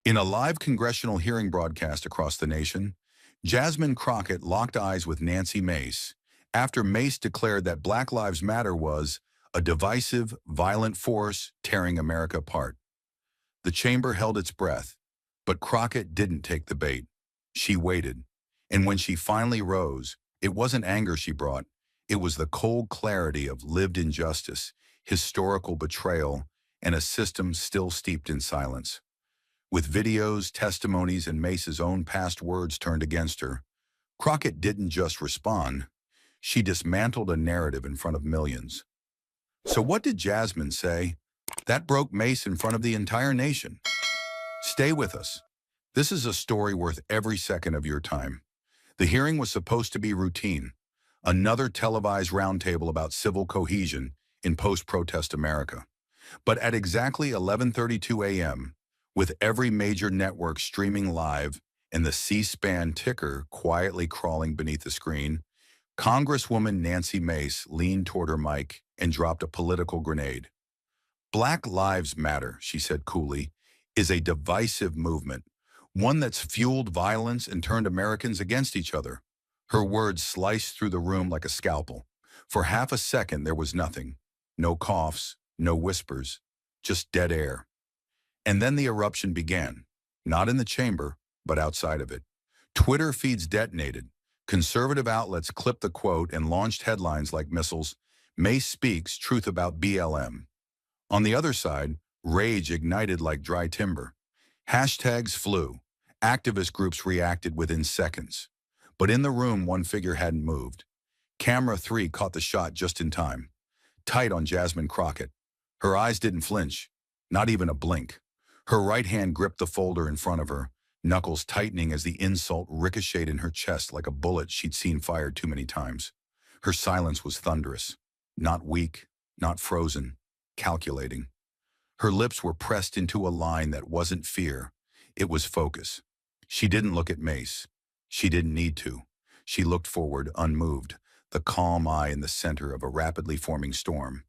In a live congressional hearing broadcast across the nation, Jasmine Crockett locked eyes with Nancy Mace after Mace declared that Black Lives Matter was a divisive, violent force tearing America apart. The chamber held its breath, but Crockett didn't take the bait. She waited, and when she finally rose, it wasn't anger she brought. It was the cold clarity of lived injustice, historical betrayal, and a system still steeped in silence. With videos, testimonies, and Mace's own past words turned against her, Crockett didn't just respond. She dismantled a narrative in front of millions. So what did Jasmine say? That broke Mace in front of the entire nation. Stay with us. This is a story worth every second of your time. The hearing was supposed to be routine, another televised roundtable about civil cohesion in post-protest America. But at exactly 11:32 a.m., with every major network streaming live and the C-SPAN ticker quietly crawling beneath the screen, Congresswoman Nancy Mace leaned toward her mic and dropped a political grenade. Black Lives Matter, she said coolly, is a divisive movement, one that's fueled violence and turned Americans against each other. Her words sliced through the room like a scalpel. For half a second, there was nothing. No coughs, no whispers, just dead air. And then the eruption began, not in the chamber, but outside of it. Twitter feeds detonated. Conservative outlets clipped the quote and launched headlines like missiles, Mace speaks truth about BLM. On the other side, rage ignited like dry timber. Hashtags flew. Activist groups reacted within seconds. But in the room, one figure hadn't moved. Camera 3 caught the shot just in time. Tight on Jasmine Crockett. Her eyes didn't flinch, not even a blink. Her right hand gripped the folder in front of her, knuckles tightening as the insult ricocheted in her chest like a bullet she'd seen fired too many times. Her silence was thunderous. Not weak, not frozen, calculating. Her lips were pressed into a line that wasn't fear. It was focus. She didn't look at Mace. She didn't need to. She looked forward, unmoved, the calm eye in the center of a rapidly forming storm.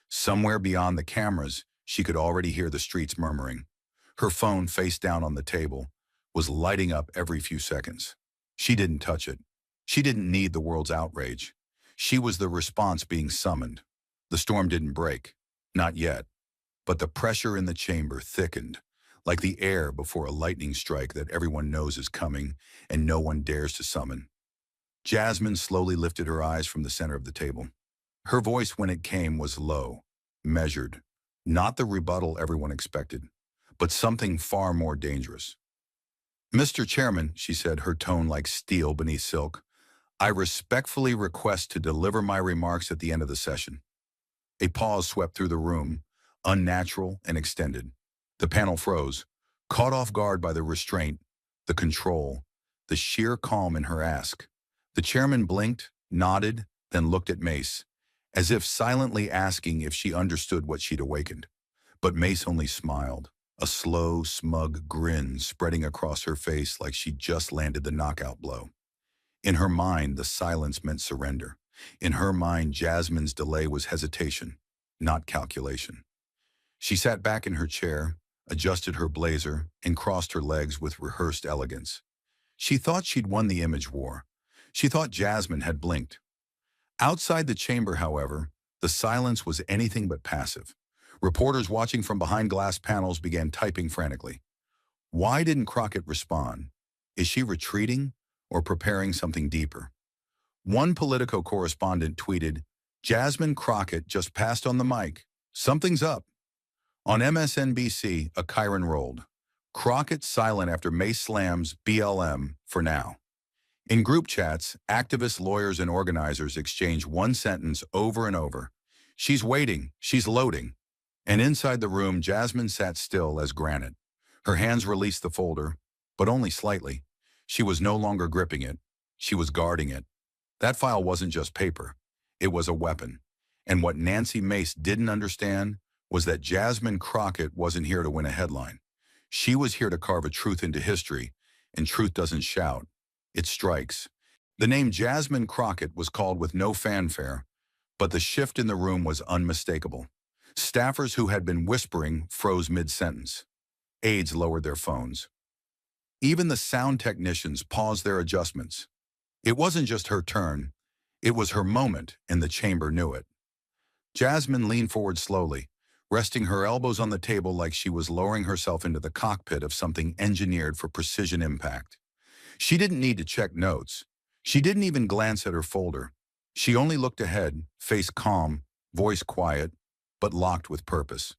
Somewhere beyond the cameras, she could already hear the streets murmuring. Her phone, face down on the table, was lighting up every few seconds. She didn't touch it. She didn't need the world's outrage. She was the response being summoned. The storm didn't break. Not yet. But the pressure in the chamber thickened, like the air before a lightning strike that everyone knows is coming and no one dares to summon. Jasmine slowly lifted her eyes from the center of the table. Her voice, when it came, was low, measured, not the rebuttal everyone expected, but something far more dangerous. Mr. Chairman, she said, her tone like steel beneath silk, I respectfully request to deliver my remarks at the end of the session. A pause swept through the room, unnatural and extended. The panel froze, caught off guard by the restraint, the control, the sheer calm in her ask. The chairman blinked, nodded, then looked at Mace, as if silently asking if she understood what she'd awakened. But Mace only smiled, a slow, smug grin spreading across her face like she'd just landed the knockout blow. In her mind, the silence meant surrender. In her mind, Jasmine's delay was hesitation, not calculation. She sat back in her chair, adjusted her blazer, and crossed her legs with rehearsed elegance. She thought she'd won the image war. She thought Jasmine had blinked. Outside the chamber, however, the silence was anything but passive. Reporters watching from behind glass panels began typing frantically. Why didn't Crockett respond? Is she retreating or preparing something deeper? One Politico correspondent tweeted, Jasmine Crockett just passed on the mic. Something's up. On MSNBC, a chyron rolled. Crockett silent after Mace slams BLM for now. In group chats, activists, lawyers, and organizers exchanged one sentence over and over. She's waiting. She's loading. And inside the room, Jasmine sat still as granite. Her hands released the folder, but only slightly. She was no longer gripping it. She was guarding it. That file wasn't just paper. It was a weapon. And what Nancy Mace didn't understand was that Jasmine Crockett wasn't here to win a headline. She was here to carve a truth into history, and truth doesn't shout. It strikes. The name Jasmine Crockett was called with no fanfare, but the shift in the room was unmistakable. Staffers who had been whispering froze mid-sentence. Aides lowered their phones. Even the sound technicians paused their adjustments. It wasn't just her turn. It was her moment, and the chamber knew it. Jasmine leaned forward slowly, resting her elbows on the table like she was lowering herself into the cockpit of something engineered for precision impact. She didn't need to check notes. She didn't even glance at her folder. She only looked ahead, face calm, voice quiet, but locked with purpose.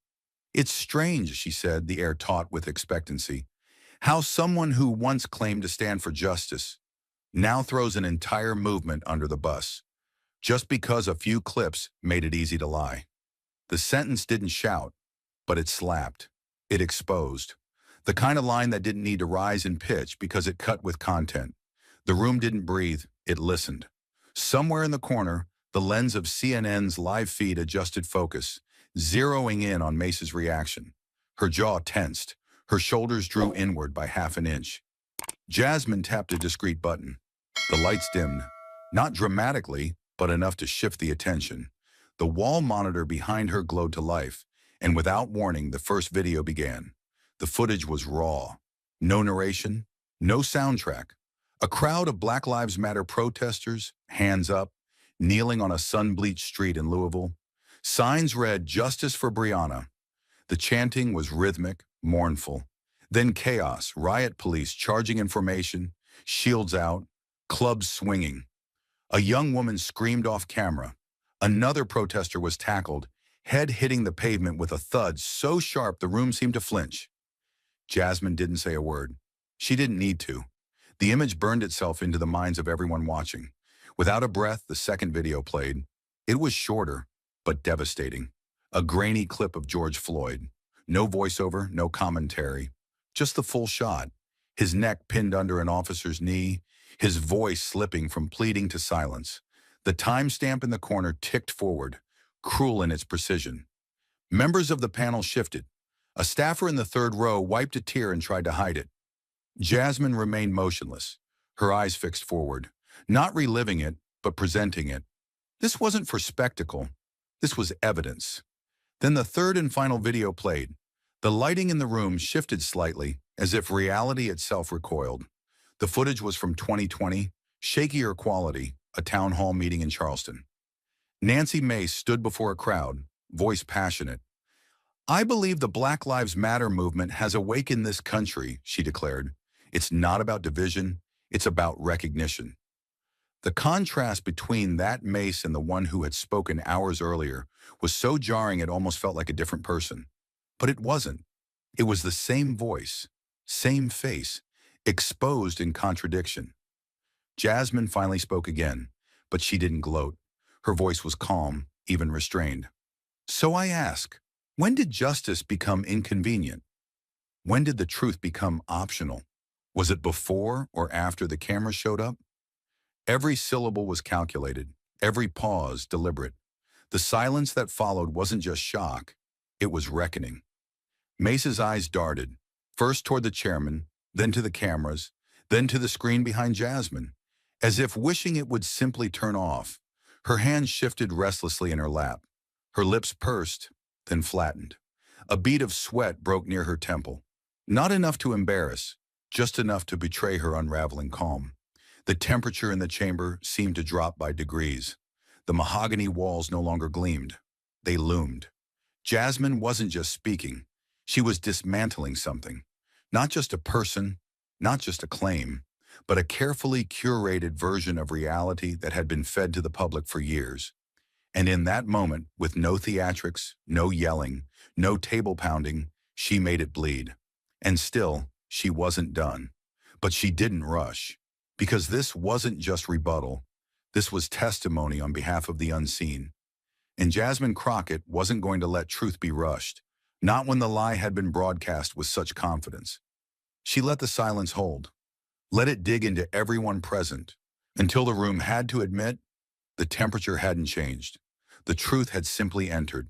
"It's strange," she said, the air taut with expectancy, "how someone who once claimed to stand for justice now throws an entire movement under the bus, just because a few clips made it easy to lie." The sentence didn't shout, but it slapped. It exposed. The kind of line that didn't need to rise in pitch because it cut with content. The room didn't breathe, it listened. Somewhere in the corner, the lens of CNN's live feed adjusted focus, zeroing in on Mace's reaction. Her jaw tensed. Her shoulders drew inward by half an inch. Jasmine tapped a discreet button. The lights dimmed. Not dramatically, but enough to shift the attention. The wall monitor behind her glowed to life, and without warning, the first video began. The footage was raw. No narration, no soundtrack. A crowd of Black Lives Matter protesters, hands up, kneeling on a sun-bleached street in Louisville. Signs read, "Justice for Breonna." The chanting was rhythmic, mournful. Then chaos, riot police charging information, shields out, clubs swinging. A young woman screamed off camera. Another protester was tackled, head hitting the pavement with a thud so sharp the room seemed to flinch. Jasmine didn't say a word. She didn't need to. The image burned itself into the minds of everyone watching. Without a breath, the second video played. It was shorter, but devastating. A grainy clip of George Floyd. No voiceover, no commentary. Just the full shot. His neck pinned under an officer's knee, his voice slipping from pleading to silence. The timestamp in the corner ticked forward, cruel in its precision. Members of the panel shifted. A staffer in the third row wiped a tear and tried to hide it. Jasmine remained motionless, her eyes fixed forward, not reliving it, but presenting it. This wasn't for spectacle. This was evidence. Then the third and final video played. The lighting in the room shifted slightly, as if reality itself recoiled. The footage was from 2020, shakier quality, a town hall meeting in Charleston. Nancy Mace stood before a crowd, voice passionate. "I believe the Black Lives Matter movement has awakened this country," she declared. "It's not about division, it's about recognition." The contrast between that Mace and the one who had spoken hours earlier was so jarring it almost felt like a different person. But it wasn't. It was the same voice, same face, exposed in contradiction. Jasmine finally spoke again, but she didn't gloat. Her voice was calm, even restrained. "So I ask, when did justice become inconvenient? When did the truth become optional? Was it before or after the camera showed up?" Every syllable was calculated, every pause deliberate. The silence that followed wasn't just shock, it was reckoning. Mace's eyes darted, first toward the chairman, then to the cameras, then to the screen behind Jasmine, as if wishing it would simply turn off. Her hands shifted restlessly in her lap. Her lips pursed, then flattened. A bead of sweat broke near her temple. Not enough to embarrass, just enough to betray her unraveling calm. The temperature in the chamber seemed to drop by degrees. The mahogany walls no longer gleamed. They loomed. Jasmine wasn't just speaking. She was dismantling something. Not just a person, not just a claim, but a carefully curated version of reality that had been fed to the public for years. And in that moment, with no theatrics, no yelling, no table pounding, she made it bleed. And still, she wasn't done. But she didn't rush. Because this wasn't just rebuttal. This was testimony on behalf of the unseen. And Jasmine Crockett wasn't going to let truth be rushed, not when the lie had been broadcast with such confidence. She let the silence hold, let it dig into everyone present, until the room had to admit the temperature hadn't changed. The truth had simply entered.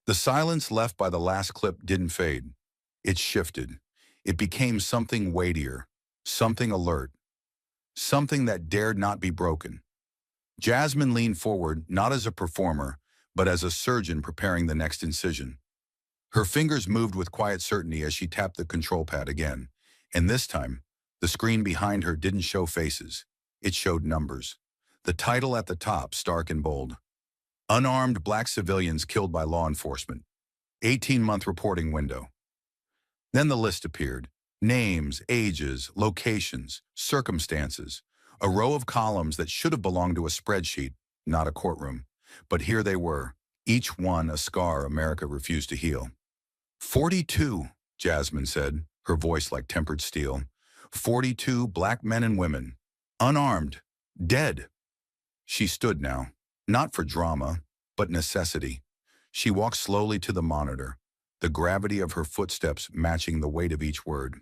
The silence left by the last clip didn't fade. It shifted. It became something weightier, something alert, something that dared not be broken. Jasmine leaned forward, not as a performer, but as a surgeon preparing the next incision. Her fingers moved with quiet certainty as she tapped the control pad again, and this time, the screen behind her didn't show faces. It showed numbers. The title at the top, stark and bold: Unarmed Black Civilians Killed by Law Enforcement. 18-month reporting window. Then the list appeared. Names, ages, locations, circumstances. A row of columns that should have belonged to a spreadsheet, not a courtroom. But here they were, each one a scar America refused to heal. 42, Jasmine said, her voice like tempered steel. 42 black men and women, unarmed, dead. She stood now, not for drama, but necessity. She walked slowly to the monitor, the gravity of her footsteps matching the weight of each word.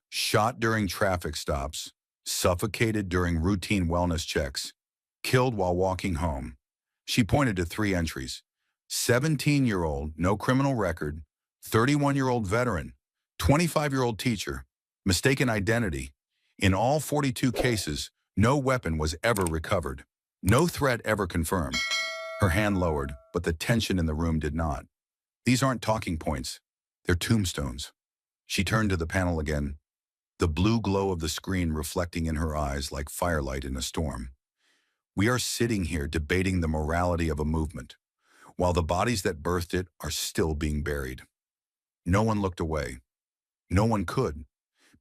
Shot during traffic stops, suffocated during routine wellness checks, killed while walking home. She pointed to 3 entries: 17-year-old, no criminal record; 31-year-old veteran; 25-year-old teacher, mistaken identity. In all 42 cases, no weapon was ever recovered. No threat ever confirmed. Her hand lowered, but the tension in the room did not. These aren't talking points. They're tombstones. She turned to the panel again, the blue glow of the screen reflecting in her eyes like firelight in a storm. We are sitting here debating the morality of a movement, while the bodies that birthed it are still being buried. No one looked away. No one could,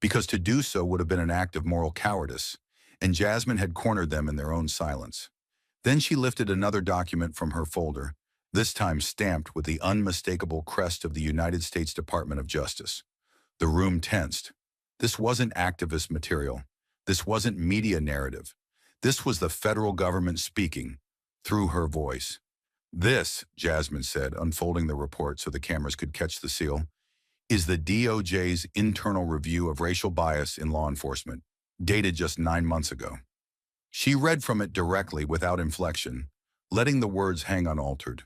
because to do so would have been an act of moral cowardice, and Jasmine had cornered them in their own silence. Then she lifted another document from her folder, this time stamped with the unmistakable crest of the United States Department of Justice. The room tensed. This wasn't activist material. This wasn't media narrative. This was the federal government speaking, through her voice. This, Jasmine said, unfolding the report so the cameras could catch the seal, is the DOJ's internal review of racial bias in law enforcement, dated just 9 months ago. She read from it directly without inflection, letting the words hang unaltered.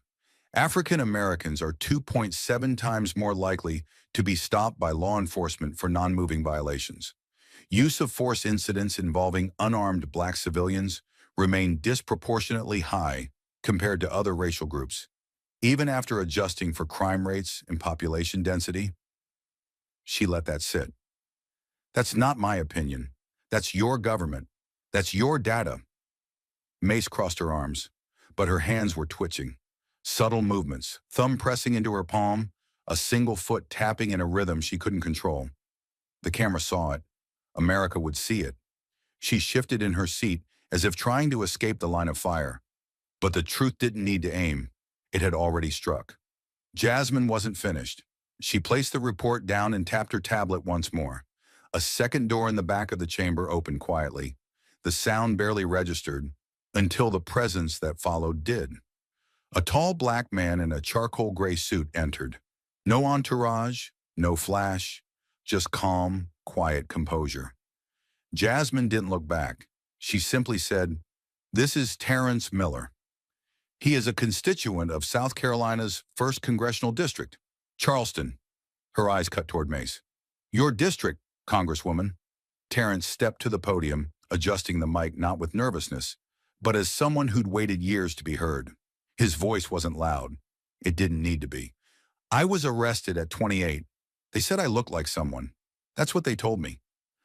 African Americans are 2.7 times more likely to be stopped by law enforcement for non-moving violations. Use of force incidents involving unarmed black civilians remain disproportionately high compared to other racial groups, even after adjusting for crime rates and population density. She let that sit. That's not my opinion. That's your government. That's your data. Mace crossed her arms, but her hands were twitching. Subtle movements, thumb pressing into her palm, a single foot tapping in a rhythm she couldn't control. The camera saw it. America would see it. She shifted in her seat as if trying to escape the line of fire. But the truth didn't need to aim. It had already struck. Jasmine wasn't finished. She placed the report down and tapped her tablet once more. A second door in the back of the chamber opened quietly. The sound barely registered until the presence that followed did. A tall black man in a charcoal gray suit entered. No entourage, no flash, just calm, quiet composure. Jasmine didn't look back. She simply said, "This is Terrence Miller. He is a constituent of South Carolina's 1st Congressional District, Charleston." Her eyes cut toward Mace. "Your district, Congresswoman." Terrence stepped to the podium, adjusting the mic not with nervousness, but as someone who'd waited years to be heard. His voice wasn't loud. It didn't need to be. "I was arrested at 28. They said I looked like someone. That's what they told me.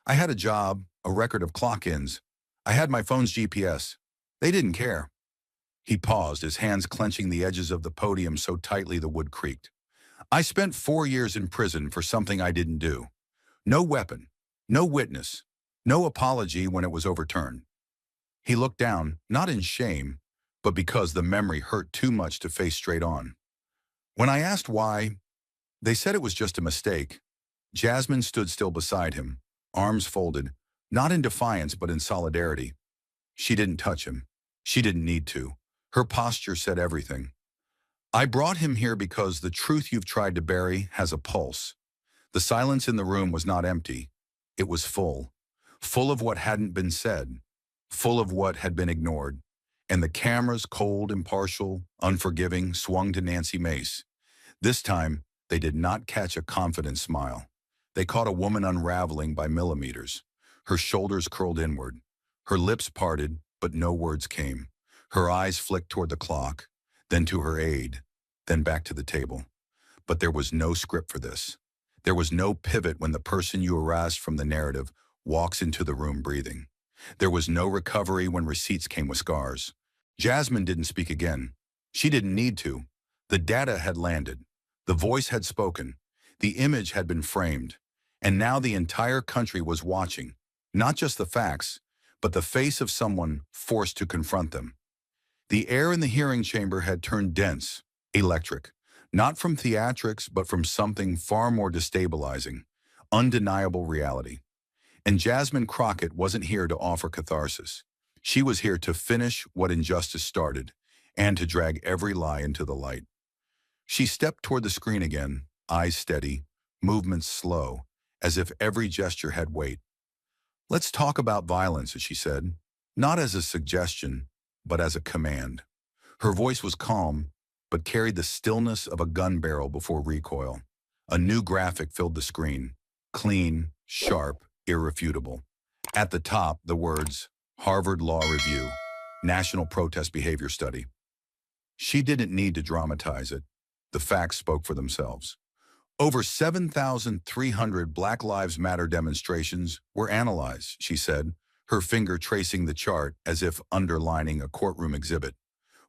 I had a job, a record of clock-ins. I had my phone's GPS. They didn't care." He paused, his hands clenching the edges of the podium so tightly the wood creaked. "I spent 4 years in prison for something I didn't do. No weapon, no witness, no apology when it was overturned." He looked down, not in shame, but because the memory hurt too much to face straight on. When I asked why, they said it was just a mistake. Jasmine stood still beside him, arms folded, not in defiance but in solidarity. She didn't touch him. She didn't need to. Her posture said everything. "I brought him here because the truth you've tried to bury has a pulse." The silence in the room was not empty. It was full. Full of what hadn't been said. Full of what had been ignored. And the cameras, cold, impartial, unforgiving, swung to Nancy Mace. This time, they did not catch a confident smile. They caught a woman unraveling by millimeters. Her shoulders curled inward. Her lips parted, but no words came. Her eyes flicked toward the clock, then to her aide, then back to the table. But there was no script for this. There was no pivot when the person you erased from the narrative walks into the room breathing. There was no recovery when receipts came with scars. Jasmine didn't speak again. She didn't need to. The data had landed. The voice had spoken. The image had been framed. And now the entire country was watching, not just the facts, but the face of someone forced to confront them. The air in the hearing chamber had turned dense, electric, not from theatrics, but from something far more destabilizing, undeniable reality. And Jasmine Crockett wasn't here to offer catharsis. She was here to finish what injustice started and to drag every lie into the light. She stepped toward the screen again, eyes steady, movements slow, as if every gesture had weight. "Let's talk about violence," she said, not as a suggestion, but as a command. Her voice was calm, but carried the stillness of a gun barrel before recoil. A new graphic filled the screen, clean, sharp, irrefutable. At the top, the words, Harvard Law Review, National Protest Behavior Study. She didn't need to dramatize it. The facts spoke for themselves. Over 7,300 Black Lives Matter demonstrations were analyzed, she said, her finger tracing the chart as if underlining a courtroom exhibit.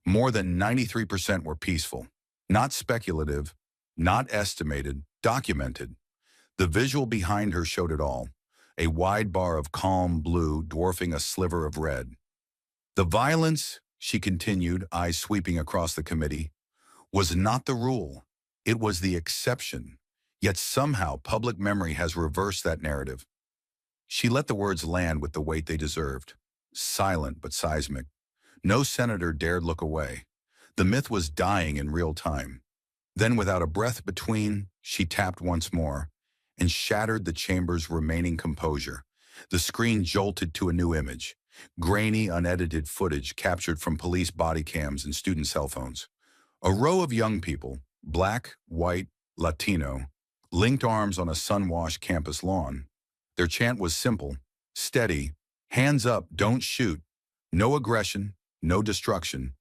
More than 93% were peaceful, not speculative, not estimated, documented. The visual behind her showed it all, a wide bar of calm blue dwarfing a sliver of red. The violence, she continued, eyes sweeping across the committee, was not the rule. It was the exception. Yet somehow public memory has reversed that narrative. She let the words land with the weight they deserved, silent but seismic. No senator dared look away. The myth was dying in real time. Then, without a breath between, she tapped once more and shattered the chamber's remaining composure. The screen jolted to a new image, grainy, unedited footage captured from police body cams and student cell phones. A row of young people, black, white, Latino, linked arms on a sun-washed campus lawn. Their chant was simple, steady, hands up, don't shoot, no aggression, no destruction.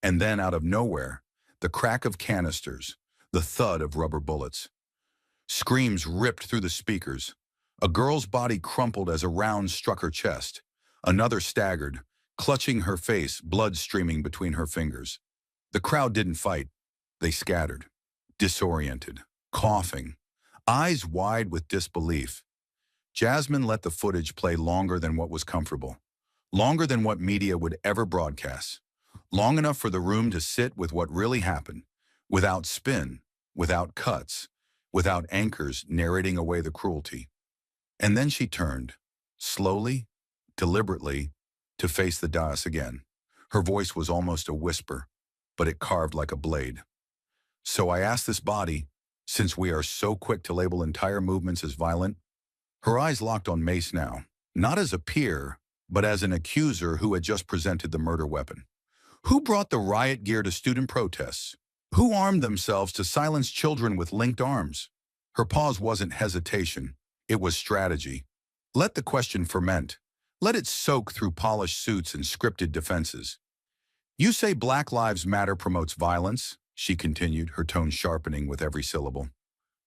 And then, out of nowhere, the crack of canisters, the thud of rubber bullets. Screams ripped through the speakers. A girl's body crumpled as a round struck her chest. Another staggered, clutching her face, blood streaming between her fingers. The crowd didn't fight. They scattered, disoriented, coughing, eyes wide with disbelief. Jasmine let the footage play longer than what was comfortable, longer than what media would ever broadcast, long enough for the room to sit with what really happened, without spin, without cuts, without anchors narrating away the cruelty. And then she turned, slowly, deliberately, to face the dais again. Her voice was almost a whisper, but it carved like a blade. "So I asked this body, since we are so quick to label entire movements as violent." Her eyes locked on Mace now, not as a peer, but as an accuser who had just presented the murder weapon. Who brought the riot gear to student protests? Who armed themselves to silence children with linked arms? Her pause wasn't hesitation, it was strategy. Let the question ferment. Let it soak through polished suits and scripted defenses. "You say Black Lives Matter promotes violence," she continued, her tone sharpening with every syllable.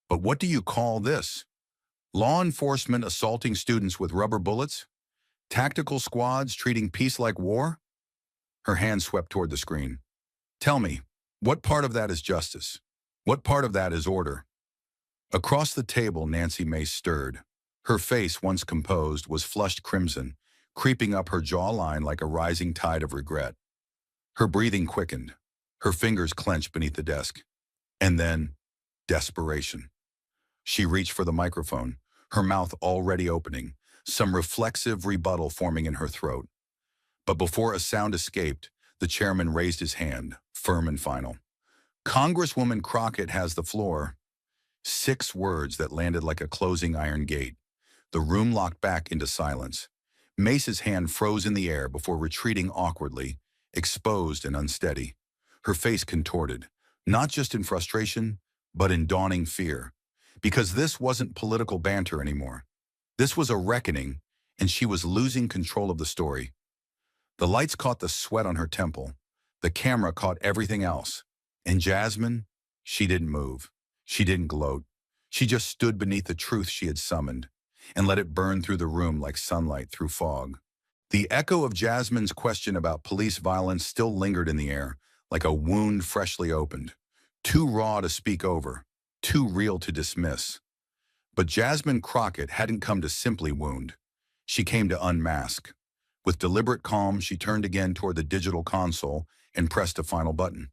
"But what do you call this? Law enforcement assaulting students with rubber bullets? Tactical squads treating peace like war?" Her hand swept toward the screen. "Tell me, what part of that is justice? What part of that is order?" Across the table, Nancy Mace stirred. Her face, once composed, was flushed crimson, creeping up her jawline like a rising tide of regret. Her breathing quickened. Her fingers clenched beneath the desk. And then, desperation. She reached for the microphone, her mouth already opening, some reflexive rebuttal forming in her throat. But before a sound escaped, the chairman raised his hand, firm and final. "Congresswoman Crockett has the floor." 6 words that landed like a closing iron gate. The room locked back into silence. Mace's hand froze in the air before retreating awkwardly, exposed and unsteady. Her face contorted, not just in frustration, but in dawning fear. Because this wasn't political banter anymore. This was a reckoning, and she was losing control of the story. The lights caught the sweat on her temple. The camera caught everything else. And Jasmine, she didn't move. She didn't gloat. She just stood beneath the truth she had summoned and let it burn through the room like sunlight through fog. The echo of Jasmine's question about police violence still lingered in the air, like a wound freshly opened, too raw to speak over, too real to dismiss. But Jasmine Crockett hadn't come to simply wound. She came to unmask. With deliberate calm, she turned again toward the digital console and pressed a final button.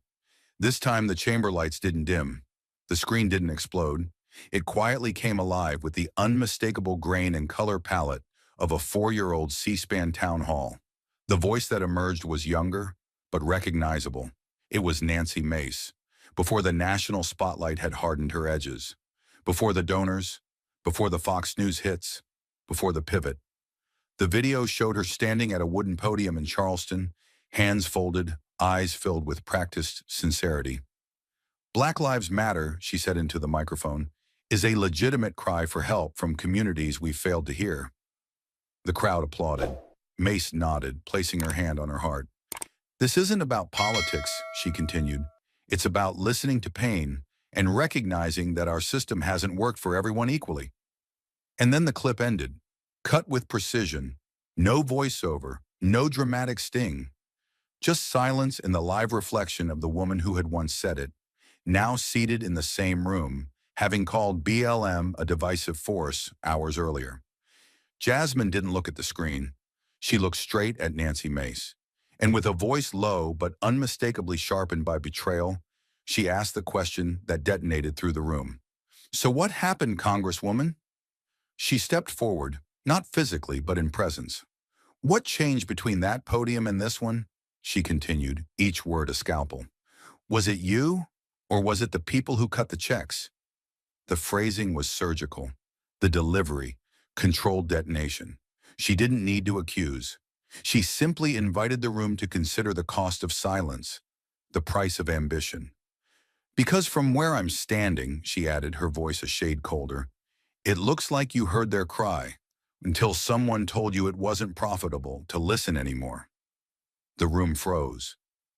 This time, the chamber lights didn't dim. The screen didn't explode. It quietly came alive with the unmistakable grain and color palette of a 4-year-old C-SPAN town hall. The voice that emerged was younger, but recognizable. It was Nancy Mace, before the national spotlight had hardened her edges, before the donors, before the Fox News hits, before the pivot. The video showed her standing at a wooden podium in Charleston, hands folded, eyes filled with practiced sincerity. "Black Lives Matter," she said into the microphone, "is a legitimate cry for help from communities we failed to hear." The crowd applauded. Mace nodded, placing her hand on her heart. "This isn't about politics," she continued. "It's about listening to pain and recognizing that our system hasn't worked for everyone equally." And then the clip ended, cut with precision, no voiceover, no dramatic sting, just silence and the live reflection of the woman who had once said it, now seated in the same room, having called BLM a divisive force hours earlier. Jasmine didn't look at the screen. She looked straight at Nancy Mace. And with a voice low but unmistakably sharpened by betrayal, she asked the question that detonated through the room. "So what happened, Congresswoman?" She stepped forward, not physically but in presence. "What changed between that podium and this one?" she continued, each word a scalpel. "Was it you, or was it the people who cut the checks?" The phrasing was surgical. The delivery, controlled detonation. She didn't need to accuse. She simply invited the room to consider the cost of silence, the price of ambition. "Because from where I'm standing," she added, her voice a shade colder, "it looks like you heard their cry until someone told you it wasn't profitable to listen anymore." The room froze,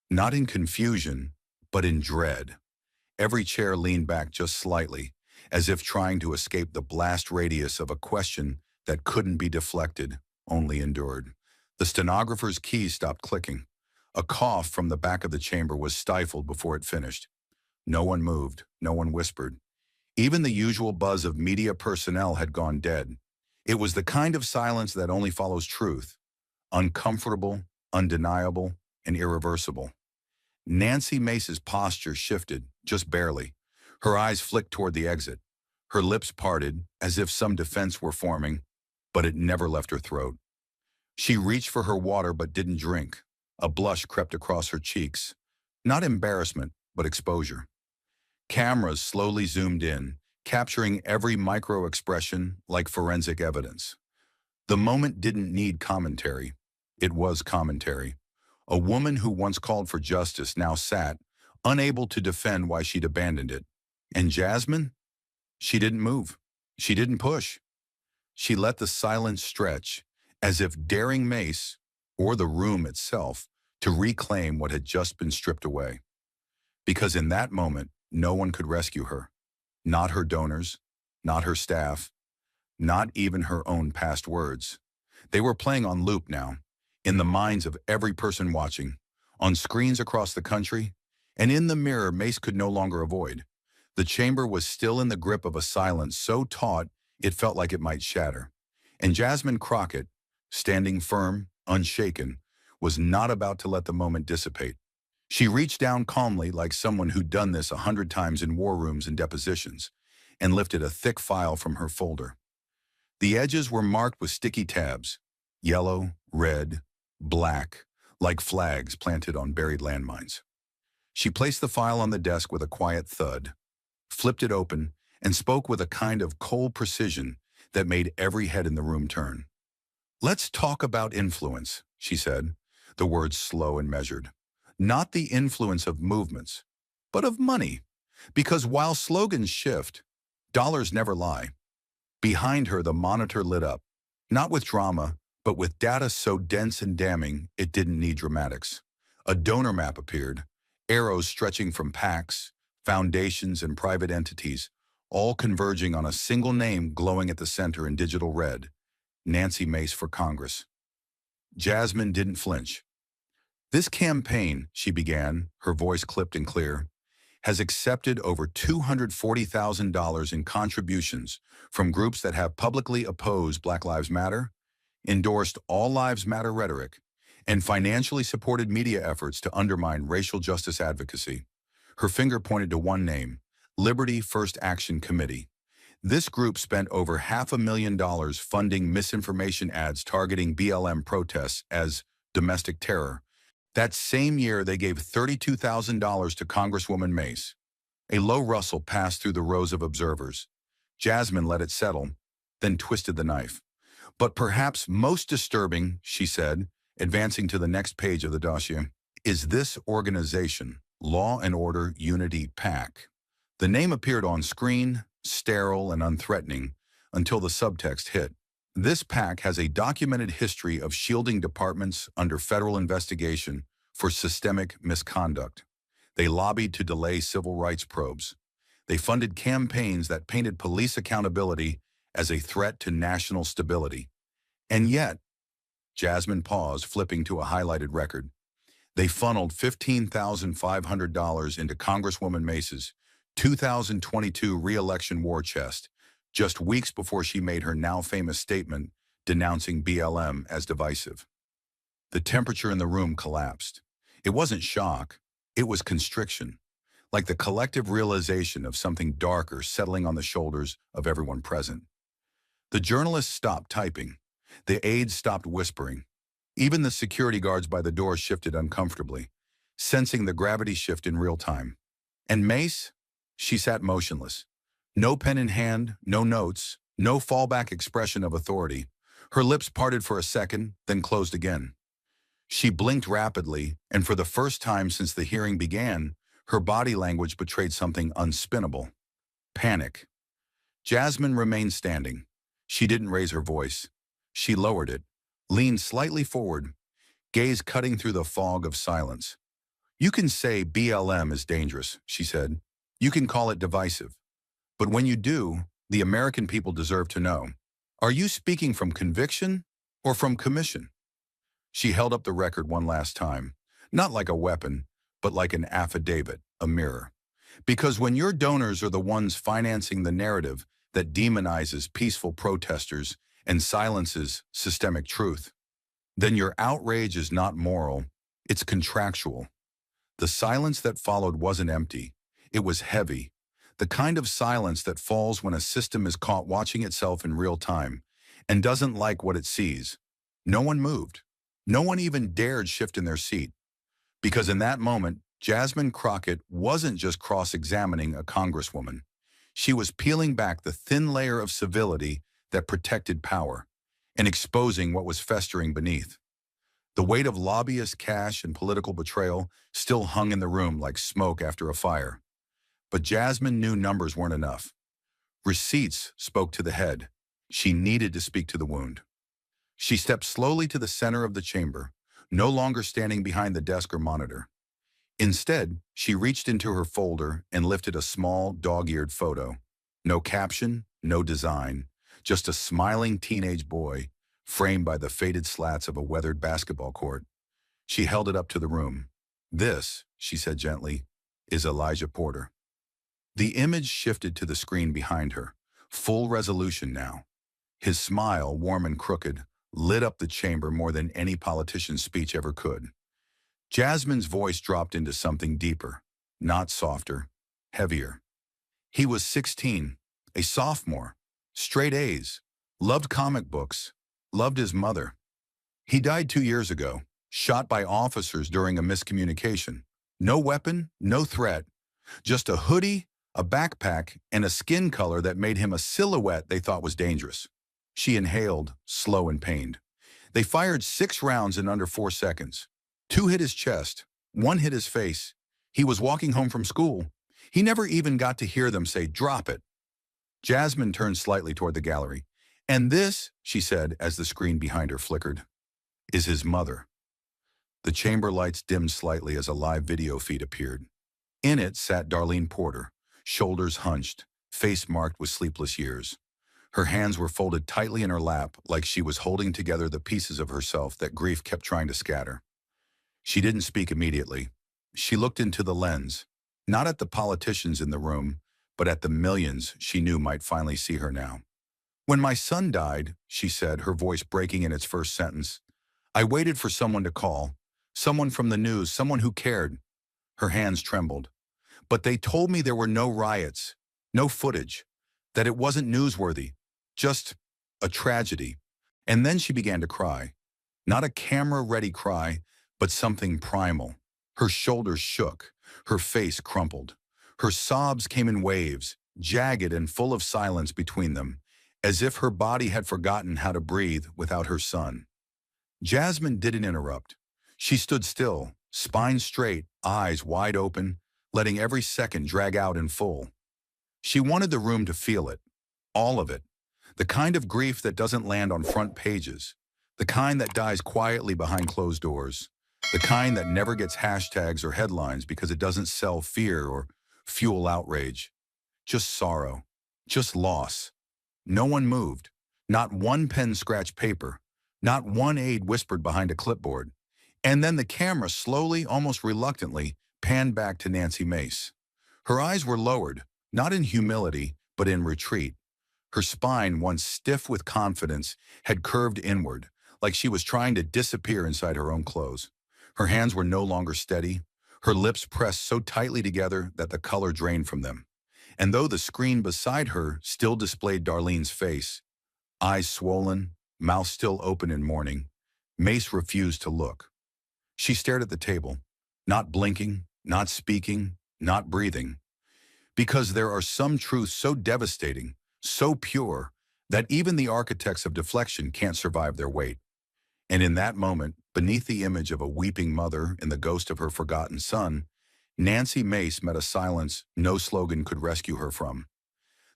not in confusion, but in dread. Every chair leaned back just slightly, as if trying to escape the blast radius of a question that couldn't be deflected, only endured. The stenographer's keys stopped clicking. A cough from the back of the chamber was stifled before it finished. No one moved, no one whispered. Even the usual buzz of media personnel had gone dead. It was the kind of silence that only follows truth, uncomfortable, undeniable, and irreversible. Nancy Mace's posture shifted, just barely. Her eyes flicked toward the exit. Her lips parted, as if some defense were forming, but it never left her throat. She reached for her water but didn't drink. A blush crept across her cheeks. Not embarrassment, but exposure. Cameras slowly zoomed in, capturing every micro-expression like forensic evidence. The moment didn't need commentary. It was commentary. A woman who once called for justice now sat, unable to defend why she'd abandoned it. And Jasmine? She didn't move. She didn't push. She let the silence stretch, as if daring Mace, or the room itself, to reclaim what had just been stripped away. Because in that moment, no one could rescue her. Not her donors, not her staff, not even her own past words. They were playing on loop now, in the minds of every person watching, on screens across the country, and in the mirror Mace could no longer avoid. The chamber was still in the grip of a silence so taut it felt like it might shatter. And Jasmine Crockett, standing firm, unshaken, was not about to let the moment dissipate. She reached down calmly like someone who'd done this 100 times in war rooms and depositions, and lifted a thick file from her folder. The edges were marked with sticky tabs, yellow, red, black, like flags planted on buried landmines. She placed the file on the desk with a quiet thud, flipped it open, and spoke with a kind of cold precision that made every head in the room turn. "Let's talk about influence," she said, the words slow and measured. "Not the influence of movements, but of money. Because while slogans shift, dollars never lie." Behind her, the monitor lit up, not with drama, but with data so dense and damning it didn't need dramatics. A donor map appeared, arrows stretching from PACs, foundations, and private entities, all converging on a single name glowing at the center in digital red: Nancy Mace for Congress. Jasmine didn't flinch. "This campaign," she began, her voice clipped and clear, "has accepted over $240,000 in contributions from groups that have publicly opposed Black Lives Matter, endorsed All Lives Matter rhetoric, and financially supported media efforts to undermine racial justice advocacy." Her finger pointed to one name: Liberty First Action Committee. This group spent over $500,000 funding misinformation ads targeting BLM protests as domestic terror. That same year, they gave $32,000 to Congresswoman Mace. A low rustle passed through the rows of observers. Jasmine let it settle, then twisted the knife. "But perhaps most disturbing," she said, advancing to the next page of the dossier, "is this organization, Law and Order Unity PAC." The name appeared on screen, sterile and unthreatening, until the subtext hit. "This PAC has a documented history of shielding departments under federal investigation for systemic misconduct. They lobbied to delay civil rights probes. They funded campaigns that painted police accountability as a threat to national stability. And yet," Jasmine paused, flipping to a highlighted record, "they funneled $15,500 into Congresswoman Mace's 2022 re-election war chest, just weeks before she made her now famous statement denouncing BLM as divisive." The temperature in the room collapsed. It wasn't shock, it was constriction, like the collective realization of something darker settling on the shoulders of everyone present. The journalists stopped typing. The aides stopped whispering. Even the security guards by the door shifted uncomfortably, sensing the gravity shift in real time. And Mace? She sat motionless. No pen in hand, no notes, no fallback expression of authority. Her lips parted for a second, then closed again. She blinked rapidly, and for the first time since the hearing began, her body language betrayed something unspinnable: panic. Jasmine remained standing. She didn't raise her voice. She lowered it, leaned slightly forward, gaze cutting through the fog of silence. "You can say BLM is dangerous," she said. "You can call it divisive. But when you do, the American people deserve to know. Are you speaking from conviction or from commission?" She held up the record one last time, not like a weapon, but like an affidavit, a mirror. Because when your donors are the ones financing the narrative that demonizes peaceful protesters and silences systemic truth, then your outrage is not moral, it's contractual. The silence that followed wasn't empty, it was heavy. The kind of silence that falls when a system is caught watching itself in real time and doesn't like what it sees. No one moved. No one even dared shift in their seat. Because in that moment, Jasmine Crockett wasn't just cross-examining a congresswoman. She was peeling back the thin layer of civility that protected power and exposing what was festering beneath. The weight of lobbyist cash and political betrayal still hung in the room like smoke after a fire. But Jasmine knew numbers weren't enough. Receipts spoke to the head. She needed to speak to the wound. She stepped slowly to the center of the chamber, no longer standing behind the desk or monitor. Instead, she reached into her folder and lifted a small, dog-eared photo. No caption, no design, just a smiling teenage boy, framed by the faded slats of a weathered basketball court. She held it up to the room. "This," she said gently, "is Elijah Porter." The image shifted to the screen behind her, full resolution now. His smile, warm and crooked, lit up the chamber more than any politician's speech ever could. Jasmine's voice dropped into something deeper, not softer, heavier. He was 16, a sophomore, straight A's, loved comic books, loved his mother. He died 2 years ago, shot by officers during a miscommunication. No weapon, no threat, just a hoodie, a backpack, and a skin color that made him a silhouette they thought was dangerous. She inhaled, slow and pained. They fired 6 rounds in under 4 seconds. 2 hit his chest, 1 hit his face. He was walking home from school. He never even got to hear them say, "Drop it." Jasmine turned slightly toward the gallery. "And this," she said as the screen behind her flickered, "is his mother." The chamber lights dimmed slightly as a live video feed appeared. In it sat Darlene Porter, shoulders hunched, face marked with sleepless years. Her hands were folded tightly in her lap like she was holding together the pieces of herself that grief kept trying to scatter. She didn't speak immediately. She looked into the lens, not at the politicians in the room, but at the millions she knew might finally see her now. When my son died, she said, her voice breaking in its first sentence, I waited for someone to call, someone from the news, someone who cared. Her hands trembled. But they told me there were no riots, no footage, that it wasn't newsworthy, just a tragedy. And then she began to cry. Not a camera-ready cry, but something primal. Her shoulders shook, her face crumpled. Her sobs came in waves, jagged and full of silence between them, as if her body had forgotten how to breathe without her son. Jasmine didn't interrupt. She stood still, spine straight, eyes wide open, letting every second drag out in full. She wanted the room to feel it, all of it, the kind of grief that doesn't land on front pages, the kind that dies quietly behind closed doors, the kind that never gets hashtags or headlines because it doesn't sell fear or fuel outrage. Just sorrow, just loss. No one moved. Not one pen scratched paper. Not one aide whispered behind a clipboard. And then the camera slowly, almost reluctantly, panned back to Nancy Mace. Her eyes were lowered, not in humility, but in retreat. Her spine, once stiff with confidence, had curved inward, like she was trying to disappear inside her own clothes. Her hands were no longer steady, her lips pressed so tightly together that the color drained from them. And though the screen beside her still displayed Darlene's face, eyes swollen, mouth still open in mourning, Mace refused to look. She stared at the table, not blinking, not speaking, not breathing. Because there are some truths so devastating, so pure, that even the architects of deflection can't survive their weight. And in that moment, beneath the image of a weeping mother and the ghost of her forgotten son, Nancy Mace met a silence no slogan could rescue her from.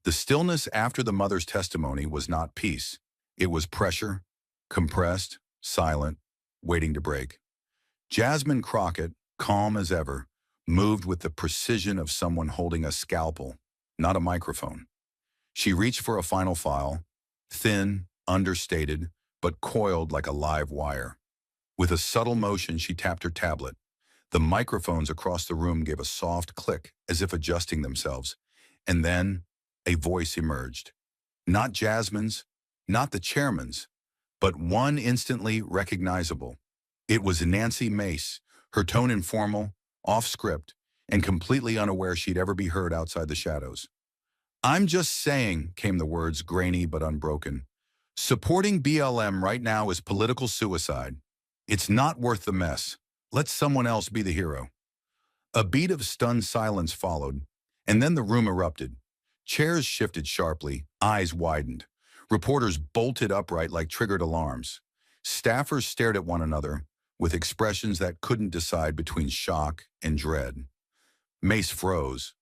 The stillness after the mother's testimony was not peace. It was pressure, compressed, silent, waiting to break. Jasmine Crockett, calm as ever, moved with the precision of someone holding a scalpel, not a microphone. She reached for a final file, thin, understated, but coiled like a live wire. With a subtle motion, she tapped her tablet. The microphones across the room gave a soft click, as if adjusting themselves. And then a voice emerged. Not Jasmine's, not the chairman's, but one instantly recognizable. It was Nancy Mace, her tone informal, off-script, and completely unaware she'd ever be heard outside the shadows. I'm just saying, came the words, grainy but unbroken. Supporting BLM right now is political suicide. It's not worth the mess. Let someone else be the hero. A beat of stunned silence followed, and then the room erupted. Chairs shifted sharply, eyes widened. Reporters bolted upright like triggered alarms. Staffers stared at one another, with expressions that couldn't decide between shock and dread. Mace froze.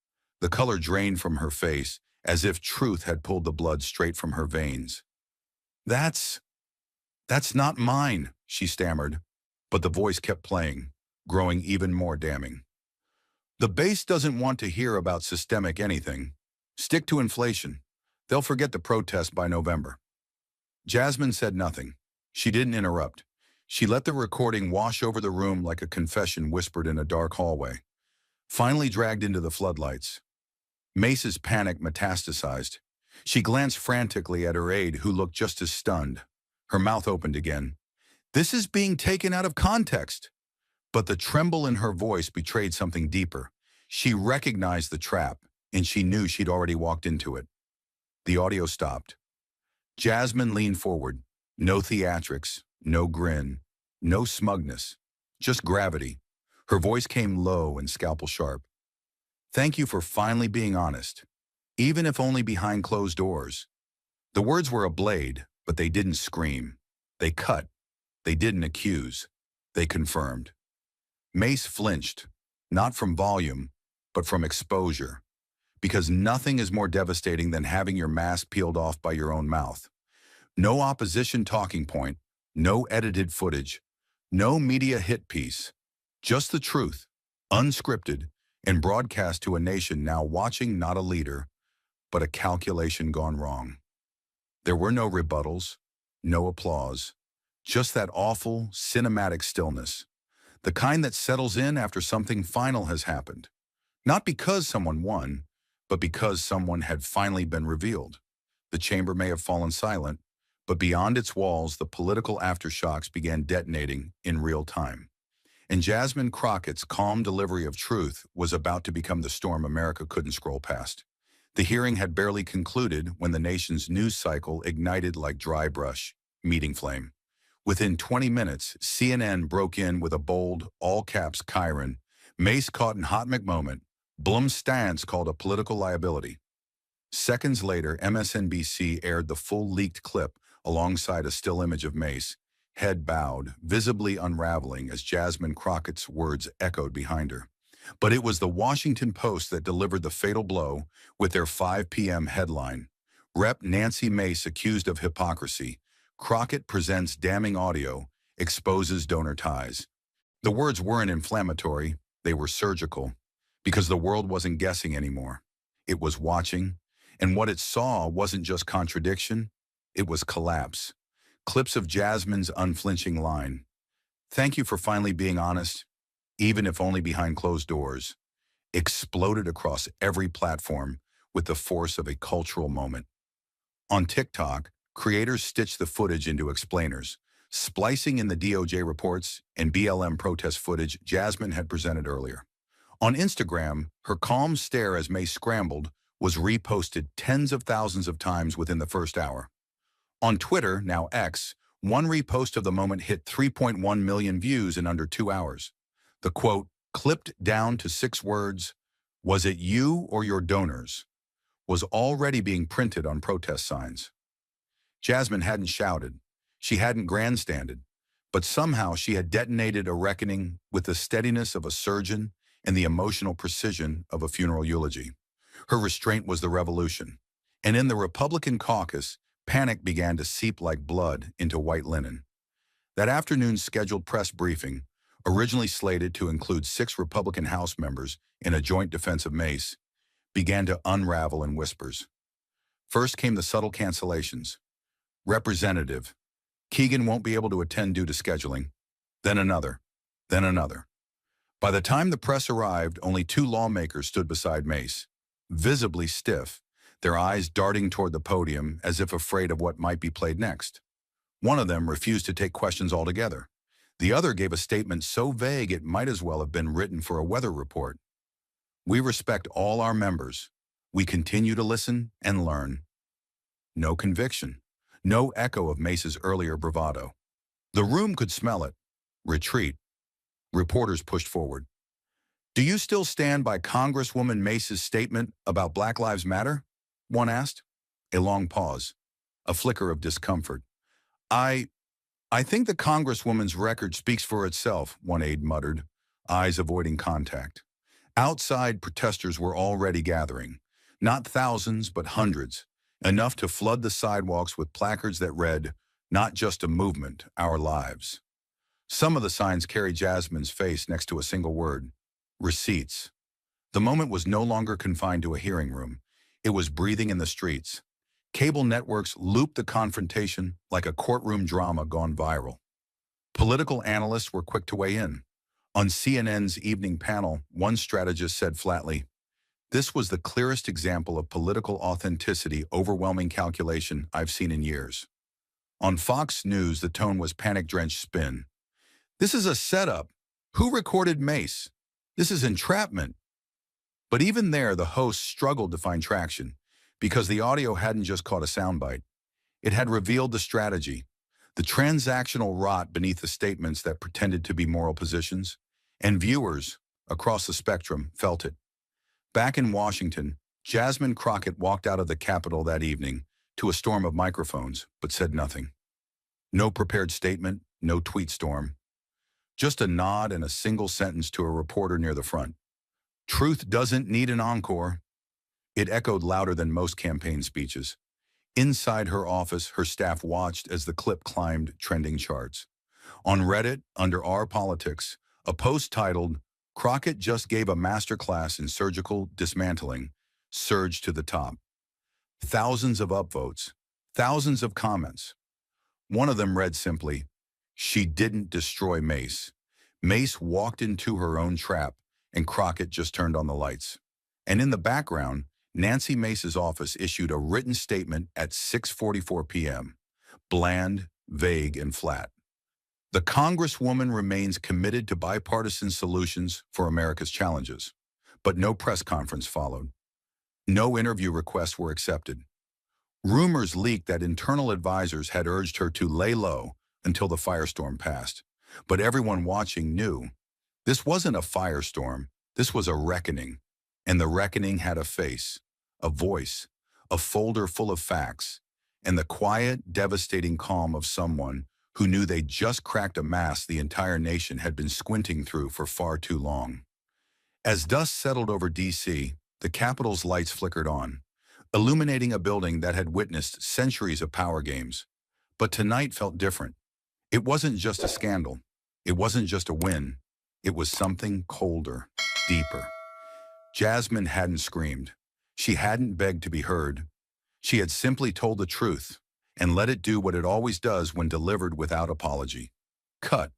The color drained from her face, as if truth had pulled the blood straight from her veins. That's not mine, she stammered, but the voice kept playing, growing even more damning. The base doesn't want to hear about systemic anything. Stick to inflation. They'll forget the protest by November. Jasmine said nothing. She didn't interrupt. She let the recording wash over the room like a confession whispered in a dark hallway. Finally dragged into the floodlights. Mace's panic metastasized. She glanced frantically at her aide, who looked just as stunned. Her mouth opened again. This is being taken out of context. But the tremble in her voice betrayed something deeper. She recognized the trap, and she knew she'd already walked into it. The audio stopped. Jasmine leaned forward. No theatrics, no grin, no smugness, just gravity. Her voice came low and scalpel sharp. Thank you for finally being honest, even if only behind closed doors. The words were a blade, but they didn't scream. They cut. They didn't accuse. They confirmed. Mace flinched, not from volume, but from exposure. Because nothing is more devastating than having your mask peeled off by your own mouth. No opposition talking point, no edited footage, no media hit piece. Just the truth, unscripted, and broadcast to a nation now watching not a leader, but a calculation gone wrong. There were no rebuttals, no applause, just that awful, cinematic stillness, the kind that settles in after something final has happened. Not because someone won, but because someone had finally been revealed. The chamber may have fallen silent, but beyond its walls, the political aftershocks began detonating in real time. And Jasmine Crockett's calm delivery of truth was about to become the storm America couldn't scroll past. The hearing had barely concluded when the nation's news cycle ignited like dry brush, meeting flame. Within 20 minutes, CNN broke in with a bold, all-caps Chiron, Mace caught in hot moment, Blum's stance called a political liability. Seconds later, MSNBC aired the full leaked clip alongside a still image of Mace, head bowed, visibly unraveling as Jasmine Crockett's words echoed behind her. But it was the Washington Post that delivered the fatal blow with their 5 p.m. headline. Rep. Nancy Mace accused of hypocrisy. Crockett presents damning audio, exposes donor ties. The words weren't inflammatory, they were surgical, because the world wasn't guessing anymore. It was watching, and what it saw wasn't just contradiction, it was collapse. Clips of Jasmine's unflinching line, "Thank you for finally being honest, even if only behind closed doors," exploded across every platform with the force of a cultural moment. On TikTok, creators stitched the footage into explainers, splicing in the DOJ reports and BLM protest footage Jasmine had presented earlier. On Instagram, her calm stare as Mace scrambled was reposted tens of thousands of times within the first hour. On Twitter, now X, one repost of the moment hit 3.1 million views in under 2 hours. The quote, clipped down to 6 words, "Was it you or your donors?" was already being printed on protest signs. Jasmine hadn't shouted, she hadn't grandstanded, but somehow she had detonated a reckoning with the steadiness of a surgeon and the emotional precision of a funeral eulogy. Her restraint was the revolution, and in the Republican caucus, panic began to seep like blood into white linen. That afternoon's scheduled press briefing, originally slated to include 6 Republican House members in a joint defense of Mace, began to unravel in whispers. First came the subtle cancellations. Representative, Keegan won't be able to attend due to scheduling. Then another. Then another. By the time the press arrived, only 2 lawmakers stood beside Mace, visibly stiff, their eyes darting toward the podium as if afraid of what might be played next. One of them refused to take questions altogether. The other gave a statement so vague it might as well have been written for a weather report. "We respect all our members. We continue to listen and learn." No conviction. No echo of Mace's earlier bravado. The room could smell it. Retreat. Reporters pushed forward. "Do you still stand by Congresswoman Mace's statement about Black Lives Matter?" one asked. A long pause. A flicker of discomfort. I think the Congresswoman's record speaks for itself," one aide muttered, eyes avoiding contact. Outside, protesters were already gathering. Not thousands, but hundreds. Enough to flood the sidewalks with placards that read, "Not just a movement, our lives." Some of the signs carried Jasmine's face next to a single word, receipts. The moment was no longer confined to a hearing room. It was breathing in the streets. Cable networks looped the confrontation like a courtroom drama gone viral. Political analysts were quick to weigh in. On CNN's evening panel, one strategist said flatly, "This was the clearest example of political authenticity overwhelming calculation I've seen in years." On Fox News, the tone was panic-drenched spin. "This is a setup. Who recorded Mace? This is entrapment." But even there, the hosts struggled to find traction, because the audio hadn't just caught a soundbite. It had revealed the strategy, the transactional rot beneath the statements that pretended to be moral positions, and viewers, across the spectrum, felt it. Back in Washington, Jasmine Crockett walked out of the Capitol that evening to a storm of microphones, but said nothing. No prepared statement, no tweet storm. Just a nod and a single sentence to a reporter near the front. "Truth doesn't need an encore." It echoed louder than most campaign speeches. Inside her office, her staff watched as the clip climbed trending charts. On Reddit, under Our Politics, a post titled, Crockett just gave a masterclass in surgical dismantling, surged to the top. Thousands of upvotes, thousands of comments. One of them read simply, "She didn't destroy Mace. Mace walked into her own trap, and Crockett just turned on the lights." And in the background, Nancy Mace's office issued a written statement at 6:44 p.m., bland, vague, and flat. The Congresswoman remains committed to bipartisan solutions for America's challenges. But no press conference followed. No interview requests were accepted. Rumors leaked that internal advisors had urged her to lay low until the firestorm passed. But everyone watching knew this wasn't a firestorm, this was a reckoning. And the reckoning had a face, a voice, a folder full of facts, and the quiet, devastating calm of someone who knew they'd just cracked a mask the entire nation had been squinting through for far too long. As dust settled over D.C., the Capitol's lights flickered on, illuminating a building that had witnessed centuries of power games. But tonight felt different. It wasn't just a scandal. It wasn't just a win. It was something colder, deeper. Jasmine hadn't screamed. She hadn't begged to be heard. She had simply told the truth and let it do what it always does when delivered without apology. Cut.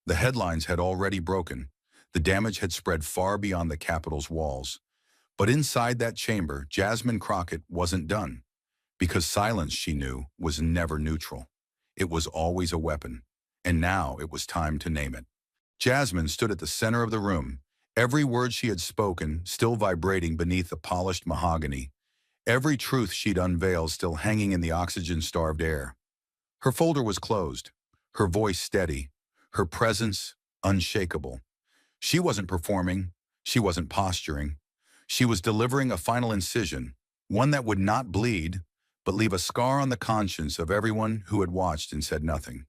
The headlines had already broken. The damage had spread far beyond the Capitol's walls. But inside that chamber, Jasmine Crockett wasn't done. Because silence, she knew, was never neutral. It was always a weapon. And now it was time to name it. Jasmine stood at the center of the room, every word she had spoken still vibrating beneath the polished mahogany, every truth she'd unveiled still hanging in the oxygen-starved air. Her folder was closed, her voice steady, her presence unshakable. She wasn't performing, she wasn't posturing. She was delivering a final incision, one that would not bleed, but leave a scar on the conscience of everyone who had watched and said nothing.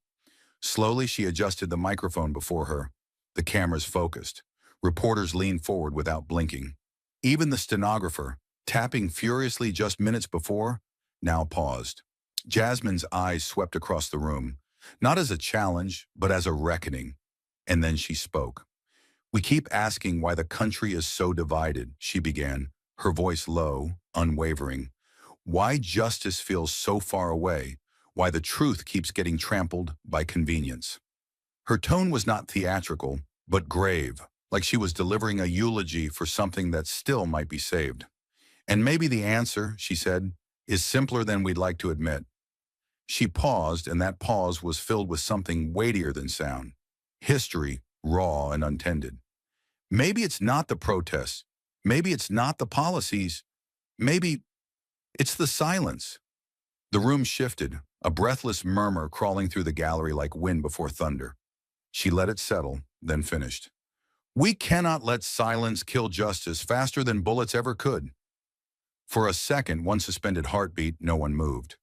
Slowly, she adjusted the microphone before her. The cameras focused. Reporters leaned forward without blinking. Even the stenographer, tapping furiously just minutes before, now paused. Jasmine's eyes swept across the room, not as a challenge, but as a reckoning. And then she spoke. "We keep asking why the country is so divided," she began, her voice low, unwavering. "Why justice feels so far away, why the truth keeps getting trampled by convenience." Her tone was not theatrical, but grave, like she was delivering a eulogy for something that still might be saved. "And maybe the answer," she said, "is simpler than we'd like to admit." She paused, and that pause was filled with something weightier than sound. History, raw and untended. Maybe it's not the protests. Maybe it's not the policies. Maybe it's the silence. The room shifted, a breathless murmur crawling through the gallery like wind before thunder. She let it settle, then finished. "We cannot let silence kill justice faster than bullets ever could." For a second, one suspended heartbeat, no one moved.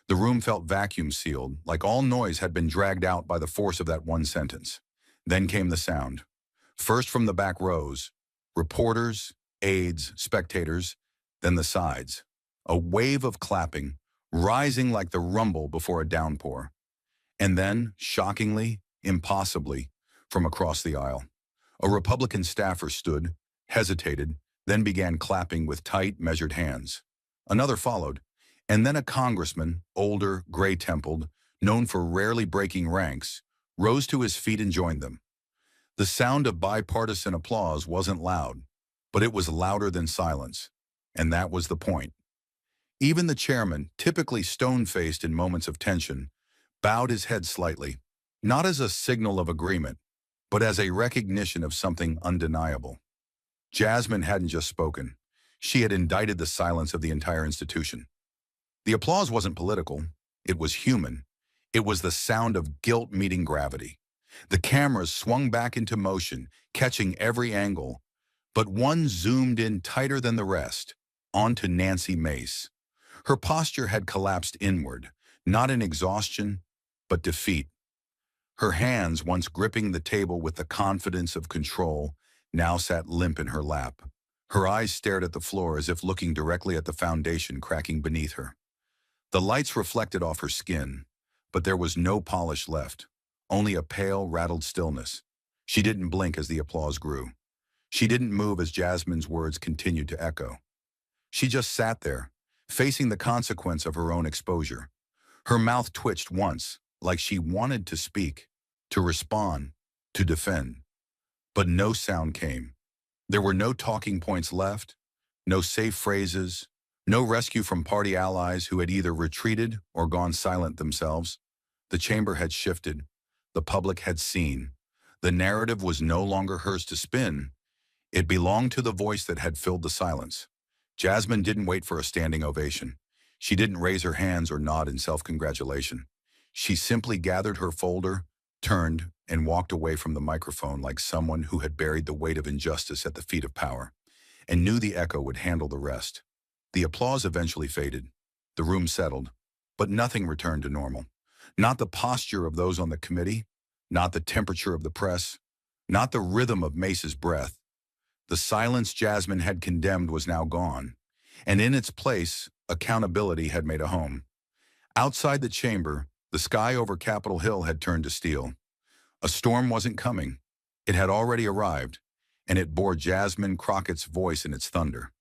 The room felt vacuum-sealed, like all noise had been dragged out by the force of that one sentence. Then came the sound. First from the back rows, reporters, aides, spectators, then the sides. A wave of clapping, rising like the rumble before a downpour. And then, shockingly, impossibly, from across the aisle, a Republican staffer stood, hesitated, then began clapping with tight, measured hands. Another followed, and then a congressman, older, gray-templed, known for rarely breaking ranks, rose to his feet and joined them. The sound of bipartisan applause wasn't loud, but it was louder than silence, and that was the point. Even the chairman, typically stone-faced in moments of tension, bowed his head slightly, not as a signal of agreement, but as a recognition of something undeniable. Jasmine hadn't just spoken. She had indicted the silence of the entire institution. The applause wasn't political. It was human. It was the sound of guilt meeting gravity. The cameras swung back into motion, catching every angle, but one zoomed in tighter than the rest, onto Nancy Mace. Her posture had collapsed inward, not in exhaustion, but defeat. Her hands, once gripping the table with the confidence of control, now sat limp in her lap. Her eyes stared at the floor as if looking directly at the foundation cracking beneath her. The lights reflected off her skin, but there was no polish left, only a pale, rattled stillness. She didn't blink as the applause grew. She didn't move as Jasmine's words continued to echo. She just sat there, facing the consequence of her own exposure. Her mouth twitched once, like she wanted to speak, to respond, to defend. But no sound came. There were no talking points left, no safe phrases, no rescue from party allies who had either retreated or gone silent themselves. The chamber had shifted. The public had seen. The narrative was no longer hers to spin. It belonged to the voice that had filled the silence. Jasmine didn't wait for a standing ovation. She didn't raise her hands or nod in self-congratulation. She simply gathered her folder, turned, and walked away from the microphone like someone who had buried the weight of injustice at the feet of power, and knew the echo would handle the rest. The applause eventually faded. The room settled, but nothing returned to normal. Not the posture of those on the committee, not the temperature of the press, not the rhythm of Mace's breath. The silence Jasmine had condemned was now gone, and in its place, accountability had made a home. Outside the chamber, the sky over Capitol Hill had turned to steel. A storm wasn't coming. It had already arrived, and it bore Jasmine Crockett's voice in its thunder.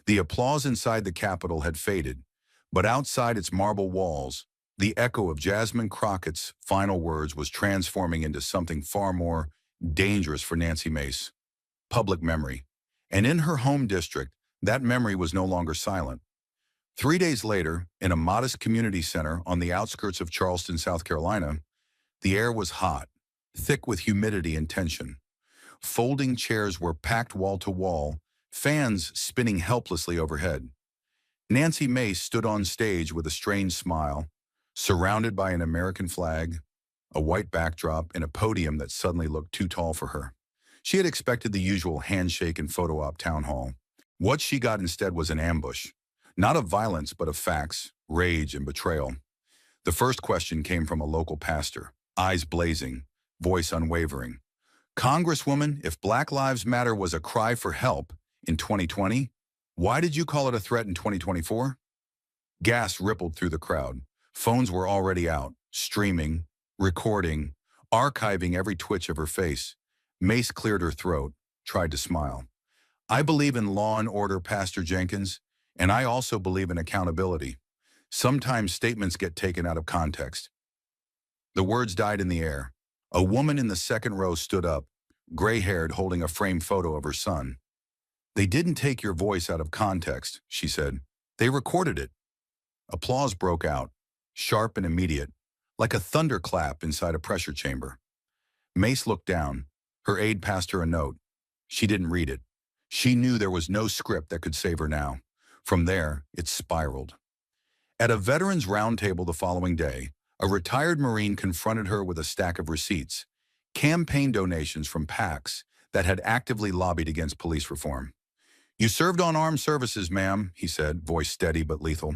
The applause inside the Capitol had faded, but outside its marble walls, the echo of Jasmine Crockett's final words was transforming into something far more dangerous for Nancy Mace: public memory. And in her home district, that memory was no longer silent. 3 days later, in a modest community center on the outskirts of Charleston, South Carolina, the air was hot, thick with humidity and tension. Folding chairs were packed wall to wall, fans spinning helplessly overhead. Nancy Mace stood on stage with a strange smile, surrounded by an American flag, a white backdrop, and a podium that suddenly looked too tall for her. She had expected the usual handshake and photo op town hall. What she got instead was an ambush, not of violence but of facts, rage, and betrayal. The first question came from a local pastor, eyes blazing, voice unwavering. "Congresswoman, if Black Lives Matter was a cry for help in 2020, why did you call it a threat in 2024? Gas rippled through the crowd. Phones were already out, streaming, recording, archiving every twitch of her face. Mace cleared her throat, tried to smile. "I believe in law and order, Pastor Jenkins, and I also believe in accountability. Sometimes statements get taken out of context." The words died in the air. A woman in the second row stood up, gray-haired, holding a framed photo of her son. "They didn't take your voice out of context," she said. "They recorded it." Applause broke out, sharp and immediate, like a thunderclap inside a pressure chamber. Mace looked down. Her aide passed her a note. She didn't read it. She knew there was no script that could save her now. From there, it spiraled. At a veterans roundtable the following day, a retired Marine confronted her with a stack of receipts, campaign donations from PACs that had actively lobbied against police reform. "You served on armed services, ma'am," he said, voice steady but lethal.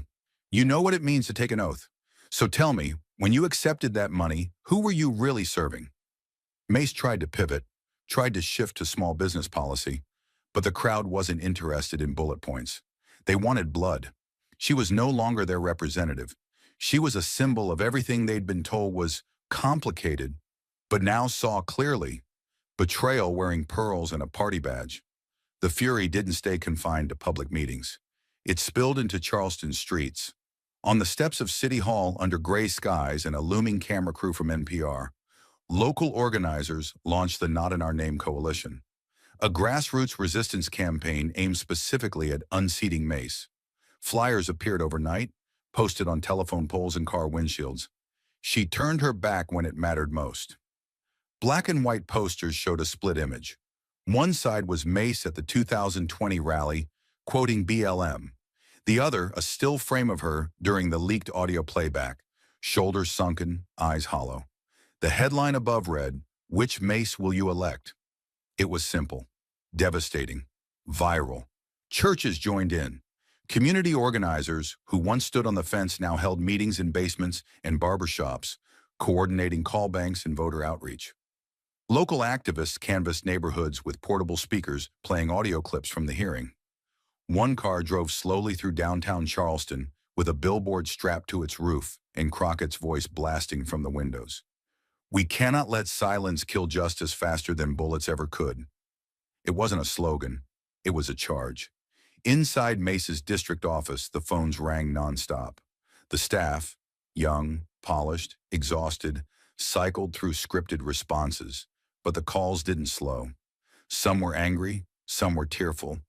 "You know what it means to take an oath. So tell me, when you accepted that money, who were you really serving?" Mace tried to pivot, tried to shift to small business policy, but the crowd wasn't interested in bullet points. They wanted blood. She was no longer their representative. She was a symbol of everything they'd been told was complicated, but now saw clearly: betrayal wearing pearls and a party badge. The fury didn't stay confined to public meetings. It spilled into Charleston's streets. On the steps of City Hall, under gray skies and a looming camera crew from NPR, local organizers launched the Not in Our Name coalition, a grassroots resistance campaign aimed specifically at unseating Mace. Flyers appeared overnight, posted on telephone poles and car windshields. She turned her back when it mattered most. Black and white posters showed a split image. One side was Mace at the 2020 rally, quoting BLM. The other, a still frame of her during the leaked audio playback, shoulders sunken, eyes hollow. The headline above read, "Which Mace will you elect?" It was simple, devastating, viral. Churches joined in. Community organizers who once stood on the fence now held meetings in basements and barbershops, coordinating call banks and voter outreach. Local activists canvassed neighborhoods with portable speakers playing audio clips from the hearing. One car drove slowly through downtown Charleston with a billboard strapped to its roof and Crockett's voice blasting from the windows. "We cannot let silence kill justice faster than bullets ever could." It wasn't a slogan. It was a charge. Inside Mace's district office, the phones rang nonstop. The staff, young, polished, exhausted, cycled through scripted responses, but the calls didn't slow. Some were angry, some were tearful,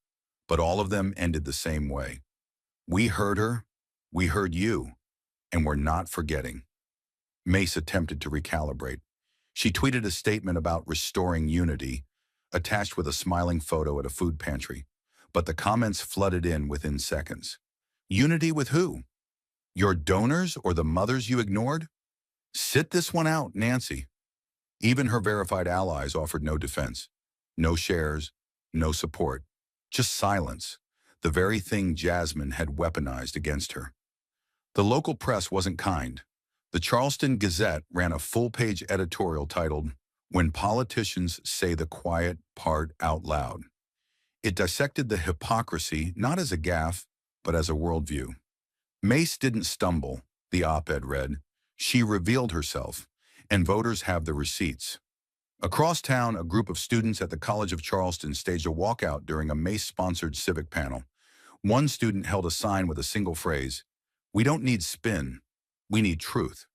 but all of them ended the same way. We heard her, we heard you, and we're not forgetting. Mace attempted to recalibrate. She tweeted a statement about restoring unity, attached with a smiling photo at a food pantry, but the comments flooded in within seconds. Unity with who? Your donors or the mothers you ignored? Sit this one out, Nancy. Even her verified allies offered no defense. No shares, no support. Just silence, the very thing Jasmine had weaponized against her. The local press wasn't kind. The Charleston Gazette ran a full-page editorial titled, "When Politicians Say the Quiet Part Out Loud." It dissected the hypocrisy not as a gaffe, but as a worldview. Mace didn't stumble, the op-ed read. She revealed herself, and voters have the receipts. Across town, a group of students at the College of Charleston staged a walkout during a Mace-sponsored civic panel. One student held a sign with a single phrase, "We don't need spin, we need truth."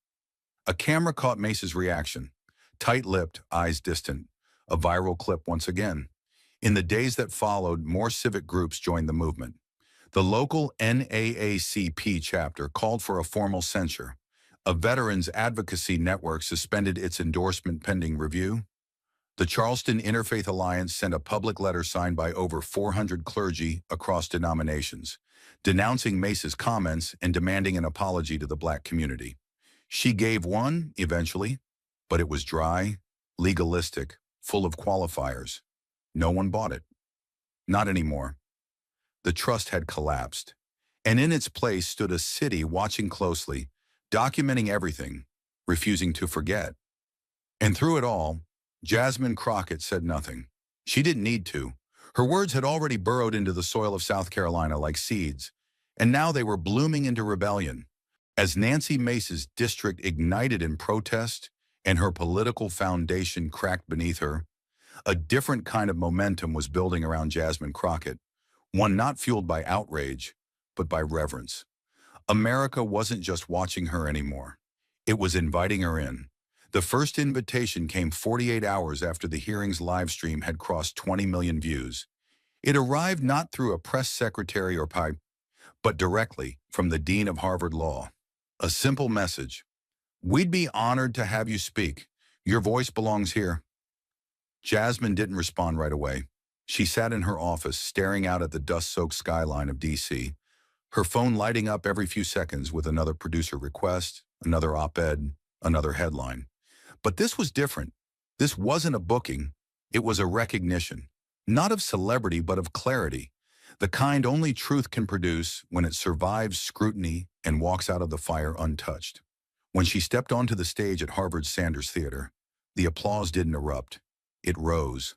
A camera caught Mace's reaction, tight-lipped, eyes distant, a viral clip once again. In the days that followed, more civic groups joined the movement. The local NAACP chapter called for a formal censure. A veterans advocacy network suspended its endorsement pending review. The Charleston Interfaith Alliance sent a public letter signed by over 400 clergy across denominations, denouncing Mace's comments and demanding an apology to the Black community. She gave one, eventually, but it was dry, legalistic, full of qualifiers. No one bought it. Not anymore. The trust had collapsed, and in its place stood a city watching closely, documenting everything, refusing to forget. And through it all, Jasmine Crockett said nothing. She didn't need to. Her words had already burrowed into the soil of South Carolina like seeds, and now they were blooming into rebellion. As Nancy Mace's district ignited in protest and her political foundation cracked beneath her, a different kind of momentum was building around Jasmine Crockett, one not fueled by outrage, but by reverence. America wasn't just watching her anymore. It was inviting her in. The first invitation came 48 hours after the hearing's live stream had crossed 20 million views. It arrived not through a press secretary or pipe, but directly from the dean of Harvard Law. A simple message. "We'd be honored to have you speak. Your voice belongs here." Jasmine didn't respond right away. She sat in her office, staring out at the dust-soaked skyline of D.C., her phone lighting up every few seconds with another producer request, another op-ed, another headline. But this was different. This wasn't a booking. It was a recognition, not of celebrity, but of clarity, the kind only truth can produce when it survives scrutiny and walks out of the fire untouched. When she stepped onto the stage at Harvard's Sanders Theater, the applause didn't erupt. It rose,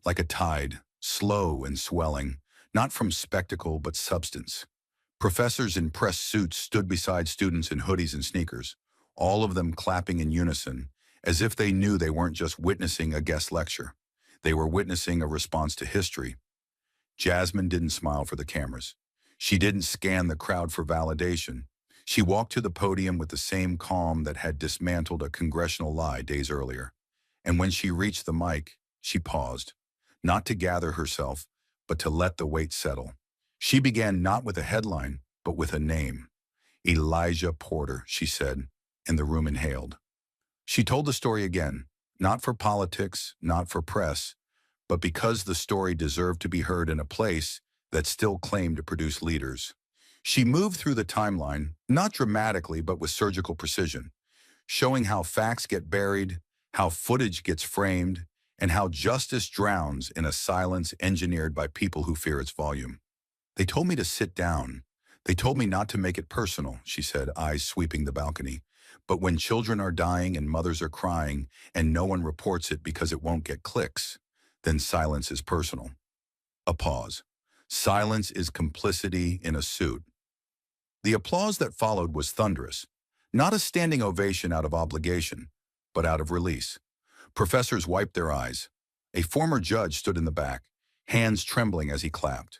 like a tide, slow and swelling, not from spectacle but substance. Professors in press suits stood beside students in hoodies and sneakers, all of them clapping in unison, as if they knew they weren't just witnessing a guest lecture. They were witnessing a response to history. Jasmine didn't smile for the cameras. She didn't scan the crowd for validation. She walked to the podium with the same calm that had dismantled a congressional lie days earlier. And when she reached the mic, she paused, not to gather herself, but to let the weight settle. She began not with a headline, but with a name. "Elijah Porter," she said, and the room inhaled. She told the story again, not for politics, not for press, but because the story deserved to be heard in a place that still claimed to produce leaders. She moved through the timeline, not dramatically, but with surgical precision, showing how facts get buried, how footage gets framed, and how justice drowns in a silence engineered by people who fear its volume. "They told me to sit down. They told me not to make it personal," she said, eyes sweeping the balcony. "But when children are dying and mothers are crying and no one reports it because it won't get clicks, then silence is personal." A pause. Silence is complicity in a suit. The applause that followed was thunderous, not a standing ovation out of obligation, but out of release. Professors wiped their eyes. A former judge stood in the back, hands trembling as he clapped.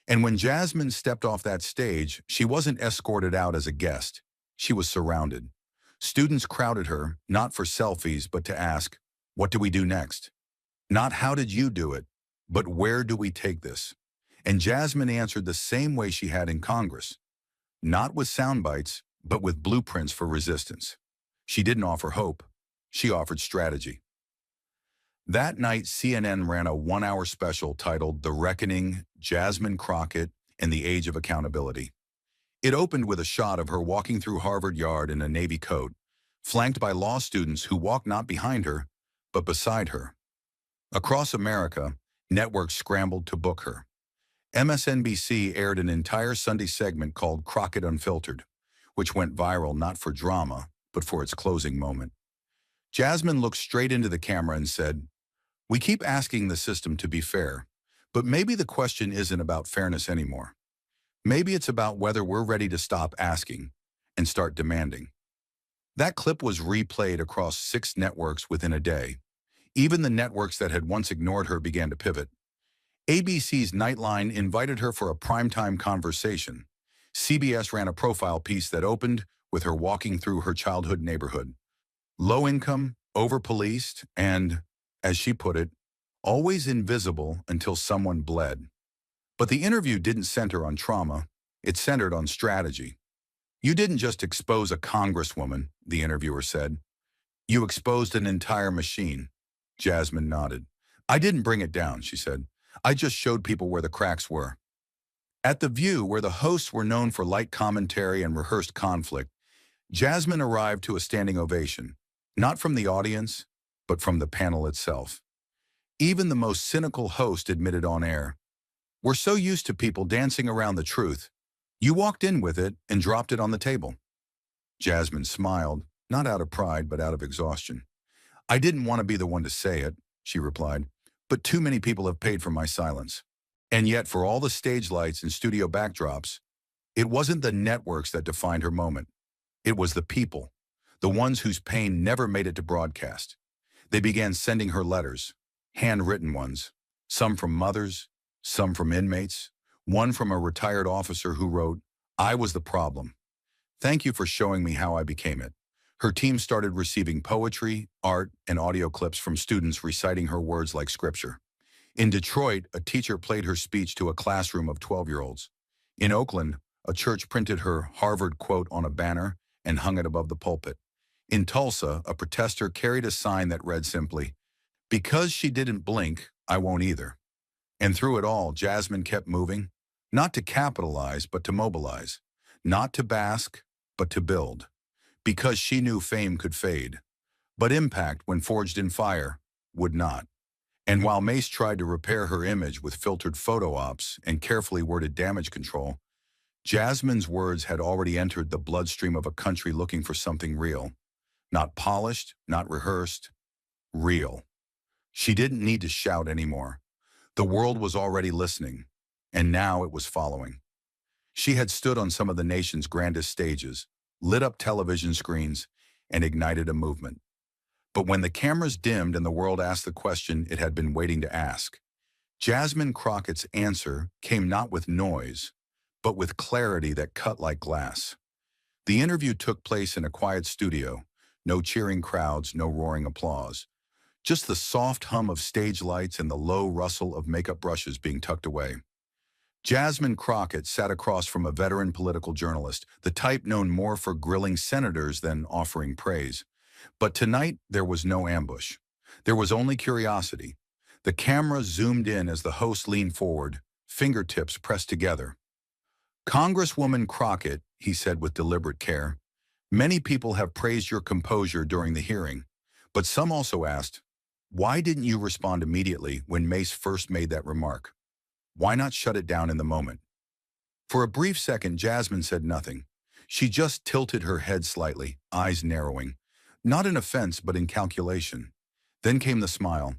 And when Jasmine stepped off that stage, she wasn't escorted out as a guest. She was surrounded. Students crowded her, not for selfies, but to ask, "What do we do next?" Not "How did you do it?" but "Where do we take this?" And Jasmine answered the same way she had in Congress. Not with sound bites, but with blueprints for resistance. She didn't offer hope. She offered strategy. That night, CNN ran a one-hour special titled "The Reckoning, Jasmine Crockett and the Age of Accountability." It opened with a shot of her walking through Harvard Yard in a Navy coat, flanked by law students who walked not behind her, but beside her. Across America, networks scrambled to book her. MSNBC aired an entire Sunday segment called Crockett Unfiltered, which went viral not for drama, but for its closing moment. Jasmine looked straight into the camera and said, "We keep asking the system to be fair, but maybe the question isn't about fairness anymore. Maybe it's about whether we're ready to stop asking and start demanding." That clip was replayed across 6 networks within a day. Even the networks that had once ignored her began to pivot. ABC's Nightline invited her for a primetime conversation. CBS ran a profile piece that opened with her walking through her childhood neighborhood. Low income, over-policed, and, as she put it, always invisible until someone bled. But the interview didn't center on trauma. It centered on strategy. "You didn't just expose a congresswoman," the interviewer said. "You exposed an entire machine." Jasmine nodded. "I didn't bring it down," she said. "I just showed people where the cracks were." At The View, where the hosts were known for light commentary and rehearsed conflict, Jasmine arrived to a standing ovation, not from the audience, but from the panel itself. Even the most cynical host admitted on air, "We're so used to people dancing around the truth. You walked in with it and dropped it on the table." Jasmine smiled, not out of pride, but out of exhaustion. "I didn't want to be the one to say it," she replied, "but too many people have paid for my silence." And yet, for all the stage lights and studio backdrops, it wasn't the networks that defined her moment. It was the people, the ones whose pain never made it to broadcast. They began sending her letters, handwritten ones, some from mothers, some from inmates, one from a retired officer who wrote, "I was the problem. Thank you for showing me how I became it." Her team started receiving poetry, art, and audio clips from students reciting her words like scripture. In Detroit, a teacher played her speech to a classroom of 12-year-olds. In Oakland, a church printed her Harvard quote on a banner and hung it above the pulpit. In Tulsa, a protester carried a sign that read simply, "Because she didn't blink, I won't either." And through it all, Jasmine kept moving, not to capitalize, but to mobilize, not to bask, but to build. Because she knew fame could fade, but impact, when forged in fire, would not. And while Mace tried to repair her image with filtered photo ops and carefully worded damage control, Jasmine's words had already entered the bloodstream of a country looking for something real. Not polished, not rehearsed, real. She didn't need to shout anymore. The world was already listening, and now it was following. She had stood on some of the nation's grandest stages, lit up television screens, and ignited a movement. But when the cameras dimmed and the world asked the question it had been waiting to ask, Jasmine Crockett's answer came not with noise, but with clarity that cut like glass. The interview took place in a quiet studio, no cheering crowds, no roaring applause, just the soft hum of stage lights and the low rustle of makeup brushes being tucked away. Jasmine Crockett sat across from a veteran political journalist, the type known more for grilling senators than offering praise. But tonight, there was no ambush. There was only curiosity. The camera zoomed in as the host leaned forward, fingertips pressed together. "Congresswoman Crockett," he said with deliberate care, "many people have praised your composure during the hearing, but some also asked, why didn't you respond immediately when Mace first made that remark? Why not shut it down in the moment?" For a brief second, Jasmine said nothing. She just tilted her head slightly, eyes narrowing, not in offense but in calculation. Then came the smile,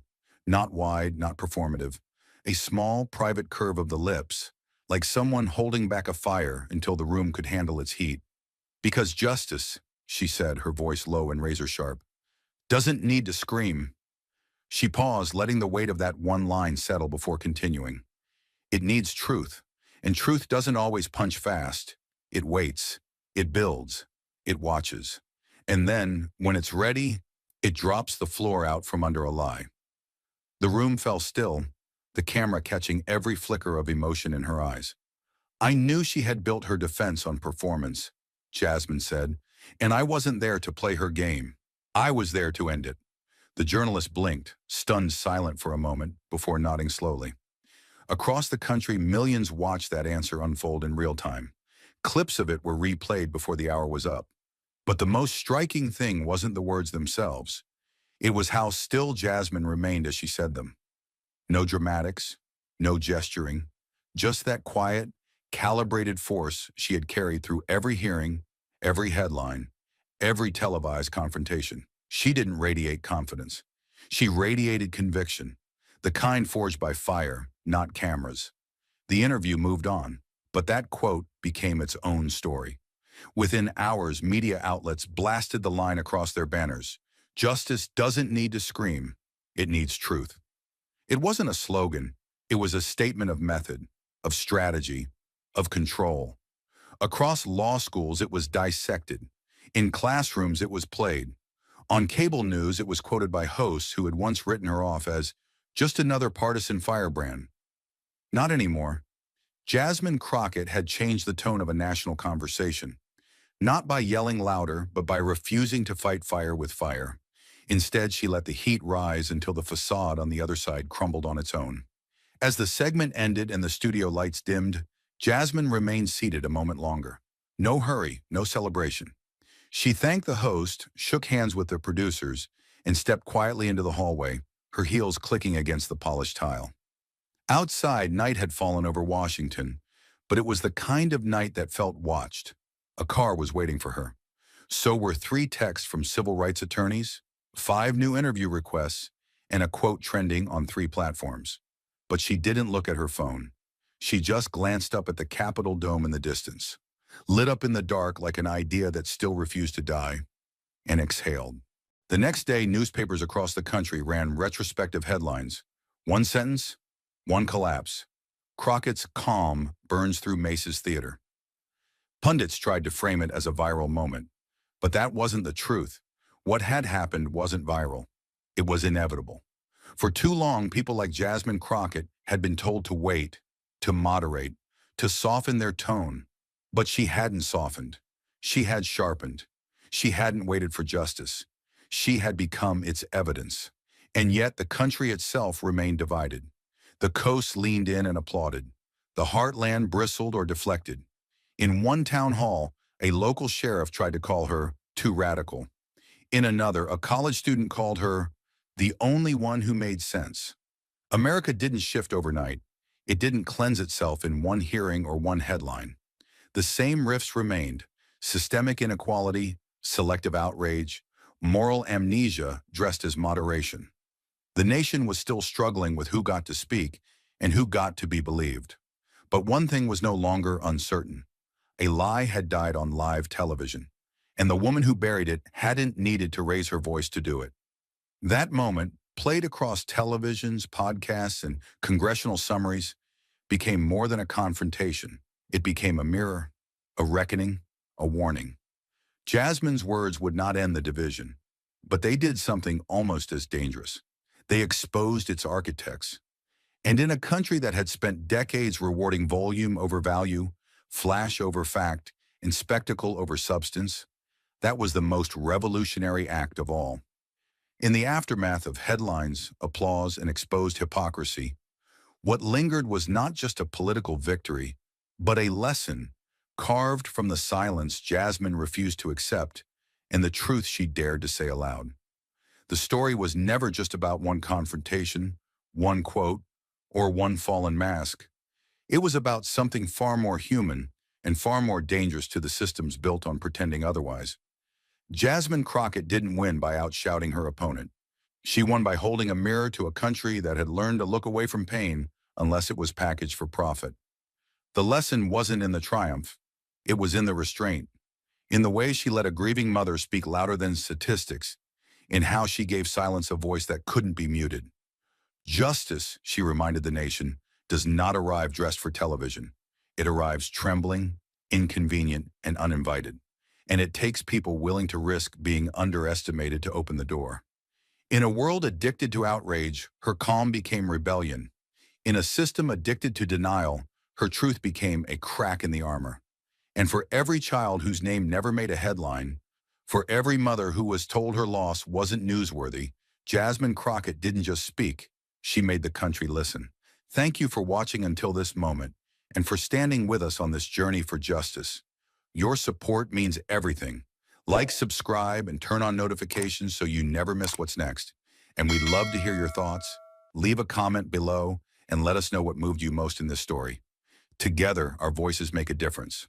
not wide, not performative, a small, private curve of the lips, like someone holding back a fire until the room could handle its heat. "Because justice," she said, her voice low and razor-sharp, "doesn't need to scream." She paused, letting the weight of that one line settle before continuing. It needs truth, and truth doesn't always punch fast. It waits, it builds, it watches. And then, when it's ready, it drops the floor out from under a lie. The room fell still, the camera catching every flicker of emotion in her eyes. I knew she had built her defense on performance, Jasmine said, and I wasn't there to play her game. I was there to end it. The journalist blinked, stunned silent for a moment, before nodding slowly. Across the country, millions watched that answer unfold in real time. Clips of it were replayed before the hour was up. But the most striking thing wasn't the words themselves. It was how still Jasmine remained as she said them. No dramatics, no gesturing, just that quiet, calibrated force she had carried through every hearing, every headline, every televised confrontation. She didn't radiate confidence. She radiated conviction, the kind forged by fire, not cameras. The interview moved on, but that quote became its own story. Within hours, media outlets blasted the line across their banners. Justice doesn't need to scream, it needs truth. It wasn't a slogan, it was a statement of method, of strategy, of control. Across law schools, it was dissected. In classrooms, it was played. On cable news, it was quoted by hosts who had once written her off as just another partisan firebrand. Not anymore. Jasmine Crockett had changed the tone of a national conversation, not by yelling louder, but by refusing to fight fire with fire. Instead, she let the heat rise until the facade on the other side crumbled on its own. As the segment ended and the studio lights dimmed, Jasmine remained seated a moment longer. No hurry, no celebration. She thanked the host, shook hands with the producers, and stepped quietly into the hallway, her heels clicking against the polished tile. Outside, night had fallen over Washington, but it was the kind of night that felt watched. A car was waiting for her. So were 3 texts from civil rights attorneys, 5 new interview requests, and a quote trending on 3 platforms. But she didn't look at her phone. She just glanced up at the Capitol dome in the distance, lit up in the dark like an idea that still refused to die, and exhaled. The next day, newspapers across the country ran retrospective headlines. One sentence, one collapse. Crockett's calm burns through Mace's theater. Pundits tried to frame it as a viral moment, but that wasn't the truth. What had happened wasn't viral. It was inevitable. For too long, people like Jasmine Crockett had been told to wait, to moderate, to soften their tone. But she hadn't softened. She had sharpened. She hadn't waited for justice. She had become its evidence. And yet the country itself remained divided. The coast leaned in and applauded. The heartland bristled or deflected. In one town hall, a local sheriff tried to call her too radical. In another, a college student called her the only one who made sense. America didn't shift overnight. It didn't cleanse itself in one hearing or one headline. The same rifts remained: systemic inequality, selective outrage, moral amnesia dressed as moderation. The nation was still struggling with who got to speak and who got to be believed. But one thing was no longer uncertain. A lie had died on live television, and the woman who buried it hadn't needed to raise her voice to do it. That moment, played across televisions, podcasts, and congressional summaries, became more than a confrontation. It became a mirror, a reckoning, a warning. Jasmine's words would not end the division, but they did something almost as dangerous. They exposed its architects. And in a country that had spent decades rewarding volume over value, flash over fact, and spectacle over substance, that was the most revolutionary act of all. In the aftermath of headlines, applause, and exposed hypocrisy, what lingered was not just a political victory, but a lesson carved from the silence Jasmine refused to accept and the truth she dared to say aloud. The story was never just about one confrontation, one quote, or one fallen mask. It was about something far more human and far more dangerous to the systems built on pretending otherwise. Jasmine Crockett didn't win by outshouting her opponent. She won by holding a mirror to a country that had learned to look away from pain unless it was packaged for profit. The lesson wasn't in the triumph. It was in the restraint, in the way she let a grieving mother speak louder than statistics, in how she gave silence a voice that couldn't be muted. Justice, she reminded the nation, does not arrive dressed for television. It arrives trembling, inconvenient, and uninvited. And it takes people willing to risk being underestimated to open the door. In a world addicted to outrage, her calm became rebellion. In a system addicted to denial, her truth became a crack in the armor. And for every child whose name never made a headline, for every mother who was told her loss wasn't newsworthy, Jasmine Crockett didn't just speak, she made the country listen. Thank you for watching until this moment, and for standing with us on this journey for justice. Your support means everything. Like, subscribe, and turn on notifications so you never miss what's next. And we'd love to hear your thoughts. Leave a comment below and let us know what moved you most in this story. Together, our voices make a difference.